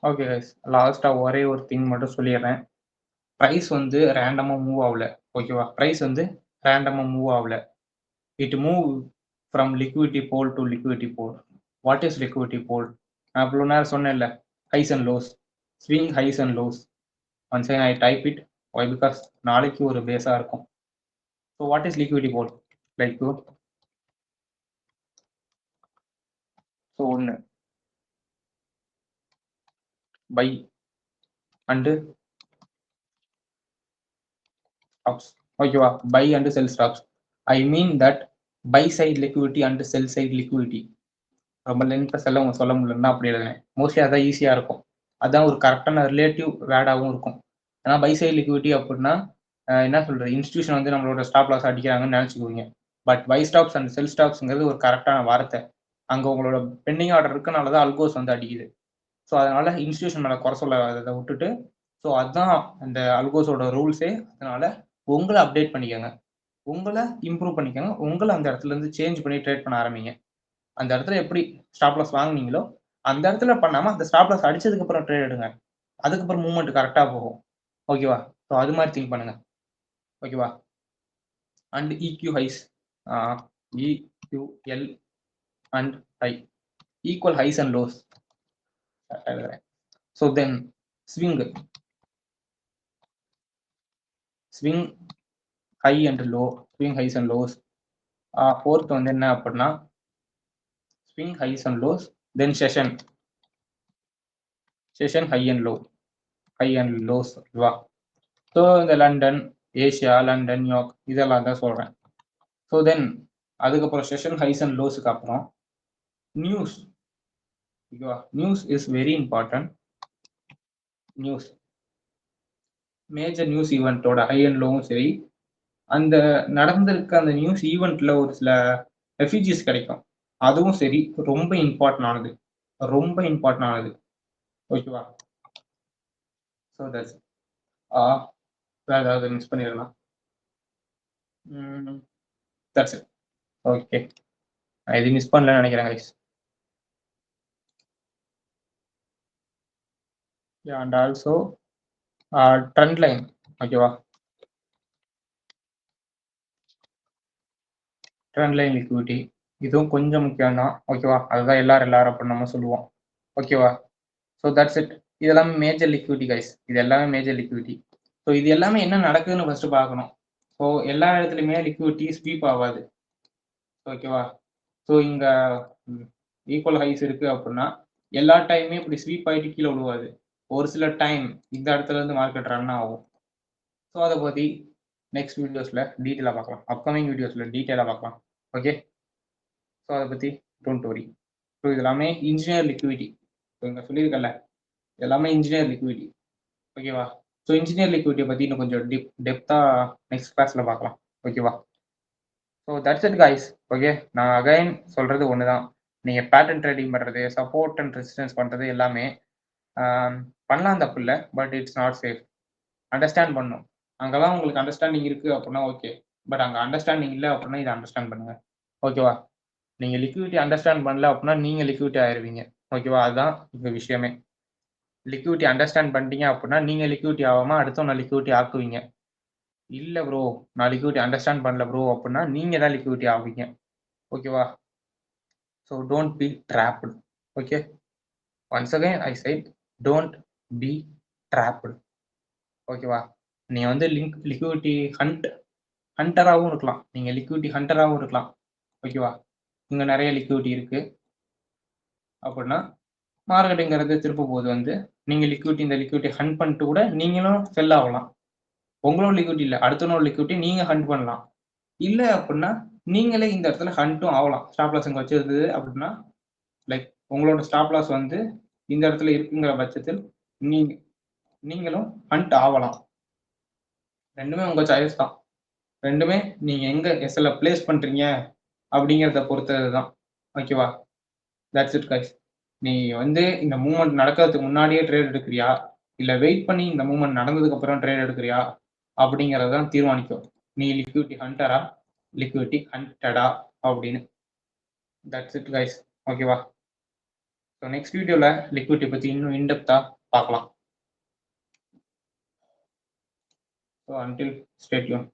ஓகே கைஸ், லாஸ்ட்டாக ஒரே ஒரு திங் மட்டும் சொல்லிடுறேன். ப்ரைஸ் வந்து ரேண்டமாக மூவ் ஆகல. ஓகேவா, ப்ரைஸ் வந்து ரேண்டமாக மூவ் ஆகல. It move from liquidity pool to liquidity pool. What is liquidity pool? நான் இவ்வளோ நேரம் சொன்னேன்ல, highs and lows, swing highs and lows. Once I type it, why because நாளைக்கு ஒரு பேஸாக இருக்கும். So what is liquidity pool? Like so ஒன்று buy and stops. ஓகேவா, buy and sell stops. I mean that buy side liquidity and sell side liquidity. ரொம்ப லென்த்தாக சொல்ல முடியலன்னா அப்படி எழுதுனேன். மோஸ்ட்லி அதான் ஈஸியாக இருக்கும், அதான் ஒரு கரெக்டான ரிலேட்டிவ் வேர்டாகவும் இருக்கும். ஏன்னா பை சைட் லிக்விடிட்டி அப்படின்னா என்ன சொல்கிறது, இன்ஸ்டியூஷன் வந்து நம்மளோட ஸ்டாப் லாஸ் அடிக்கிறாங்கன்னு நினச்சிக்குவீங்க. But buy stops and sell ஸ்டாப்ஸ்ங்கிறது ஒரு கரெக்டான வார்த்தை. அங்கே உங்களோட பெண்டிங் ஆர்டர் இருக்கனால தான் அல்கோஸ் வந்து அடிக்குது. ஸோ அதனால இன்ஸ்டியூஷன் மேலே குறை சொல்ல அதை விட்டுட்டு, ஸோ அதுதான் அந்த அல்கோஸோட ரூல்ஸே. அதனால உங்களை அப்டேட் பண்ணிக்கோங்க, உங்களை இம்ப்ரூவ் பண்ணிக்கோங்க, உங்களை அந்த இடத்துல இருந்து சேஞ்ச் பண்ணி ட்ரேட் பண்ண ஆரம்பிங்க. அந்த இடத்துல எப்படி ஸ்டாப் லாஸ் வாங்குனீங்களோ அந்த இடத்துல பண்ணாமல் அந்த ஸ்டாப் லாஸ் அடிச்சதுக்கு அப்புறம் ட்ரேட் எடுங்க, அதுக்கப்புறம் மூவ்மெண்ட் கரெக்டாக போகும். ஓகேவா, ஸோ அது மாதிரி திங்க் பண்ணுங்க. ஓகேவா, and EQ highs, EQL and high, equal highs and lows. So then swing high and low, swing highs and lows, fourth வந்து என்ன அப்படின்னா swing highs and lows, then session high and lows ஓகேவா. So இந்த London, Asia, London, New York இதெல்லாம் தான் சொல்கிறேன். So then அதுக்கப்புறம் session highs and லோஸுக்கு அப்புறம் நியூஸ் ஓகேவா. News is very important. News major news ஈவெண்ட்டோட ஹை அண்ட் லோவும் சரி, அந்த நடந்திருக்க அந்த நியூஸ் ஈவெண்ட்ல ஒரு சில ரெஃப்யூஜிஸ் கிடைக்கும், அதுவும் சரி ரொம்ப இம்பார்ட்டன்ட் ஆனது ஓகேவா. ஸோ தட்ஸ் வேற ஏதாவது மிஸ் பண்ணிடலாம். That's it. ஓகே, நான் எதுவும் மிஸ் பண்ணலன்னு நினைக்கிறேன் guys. And also trend line ஓகேவா. ட்ரெண்ட் லைன் லிக்விடிட்டி இதுவும் கொஞ்சம் முக்கியம் தான் ஓகேவா. அதுதான் எல்லாரும் அப்படின்னு நம்ம சொல்லுவோம் ஓகேவா. So that's it. இதெல்லாமே மேஜர் லிக்விடிட்டி கைஸ், இது எல்லாமே மேஜர் லிக்விடிட்டி. ஸோ இது எல்லாமே என்ன நடக்குதுன்னு ஃபர்ஸ்ட் பார்க்கணும். ஸோ எல்லா இடத்துலையுமே லிக்விடிட்டி ஸ்வீப் ஆகாது ஓகேவா. ஸோ இங்கே ஈக்குவல் ஹைஸ் இருக்கு அப்படின்னா எல்லா டைமுமே இப்படி ஸ்வீப் ஆகிட்டு கீழே விழுவாது. ஒரு சில டைம் இந்த இடத்துல இருந்து மார்க்கெட் ரன் ஆகும். ஸோ அதை பற்றி நெக்ஸ்ட் வீடியோஸில் டீட்டெயிலாக பார்க்கலாம், அப்கமிங் வீடியோஸில் டீட்டெயிலாக பார்க்கலாம் ஓகே. ஸோ அதை பற்றி டோன்ட் வரி. ஸோ இது எல்லாமே இன்ஜினியர் லிக்விடிட்டி. ஸோ இங்கே சொல்லியிருக்கல எல்லாமே இன்ஜினியர் லிக்விடிட்டி ஓகேவா. ஸோ இன்ஜினியர் லிக்விடிட்டியை பற்றி இன்னும் கொஞ்சம் டெப்த்தாக நெக்ஸ்ட் கிளாஸில் பார்க்கலாம் ஓகேவா. So that's it guys okay. நான் அகைன் சொல்கிறது ஒன்று தான், நீங்கள் பேட்டர்ன் ட்ரேடிங் பண்ணுறது, சப்போர்ட் அண்ட் ரெசிஸ்டன்ஸ் பண்ணுறது எல்லாமே பண்ணலாம், தப்பு இல்லை. But it's not safe. Understand பண்ணணும். அங்கெல்லாம் உங்களுக்கு அண்டர்ஸ்டாண்டிங் இருக்குது அப்படின்னா ஓகே. பட் அங்கே அண்டர்ஸ்டாண்டிங் இல்லை அப்படின்னா இதை அண்டர்ஸ்டாண்ட் பண்ணுங்கள் ஓகேவா. நீங்கள் லிக்விடிட்டி அண்டர்ஸ்டாண்ட் பண்ணல அப்படின்னா நீங்கள் லிக்விடிட்டி ஆயிடுவீங்க ஓகேவா. அதுதான் இந்த விஷயமே. லிக்விடிட்டி அண்டர்ஸ்டாண்ட் பண்ணிட்டீங்க அப்படின்னா நீங்கள் லிக்விடிட்டி ஆகாமல் அடுத்தவங்க லிக்விடிட்டி ஆக்குவீங்க. இல்லை ப்ரோ நான் லிக்விடிட்டி அண்டர்ஸ்டாண்ட் பண்ணல ப்ரோ அப்படின்னா நீங்கள் தான் லிக்விடிட்டி ஆவீங்க ஓகேவா. So don't be trapped okay. Once again I said don't be trapped ஓகேவா. நீங்கள் வந்து லிக்விடிட்டி ஹண்டராகவும் இருக்கலாம், நீங்கள் லிக்விடிட்டி ஹண்டராகவும் இருக்கலாம் ஓகேவா. இங்கே நிறைய லிக்விடிட்டி இருக்குது அப்படின்னா மார்க்கெட்டுங்கிறது திருப்ப போது வந்து நீங்கள் லிக்விடிட்டி இந்த லிக்விடிட்டி ஹண்ட் பண்ணிட்டு கூட நீங்களும் செல் ஆகலாம். உங்களோட லிக்விடிட்டி இல்லை, அடுத்தவனோட லிக்விடிட்டி நீங்கள் ஹண்ட் பண்ணலாம். இல்லை அப்படின்னா நீங்களே இந்த இடத்துல ஹண்ட்டும் ஆகலாம். ஸ்டாப் லாஸ் இங்கே வச்சிருந்தது அப்படின்னா லைக் உங்களோட ஸ்டாப் லாஸ் வந்து இந்த இடத்துல இருக்குங்கிற பட்சத்தில் நீங்களும் ஹண்ட் ஆகலாம். ரெண்டுமே உங்கள் சாய்ஸ் தான். ரெண்டுமே நீங்கள் எங்கே எஸ்எல்ல பிளேஸ் பண்ணுறீங்க அப்படிங்கிறத பொறுத்தது தான் ஓகேவா. That's it guys. நீ வந்து இந்த மூவ்மெண்ட் நடக்கிறதுக்கு முன்னாடியே ட்ரேட் எடுக்கிறியா இல்லை வெயிட் பண்ணி இந்த மூவ்மெண்ட் நடந்ததுக்கு அப்புறம் ட்ரேட் எடுக்கிறியா அப்படிங்கிறதான் தீர்மானிக்கும் நீ லிக்விடிட்டி ஹண்டரா லிக்விடிட்டி ஹண்டடா அப்படின்னு. தட்ஸ் இட் கைஸ் ஓகேவா. ஸோ நெக்ஸ்ட் வீடியோவில் லிக்விடிட்டி பற்றி இன்னும் இன்டெப்த்தாக பார்க்கலாம். So until stay tune.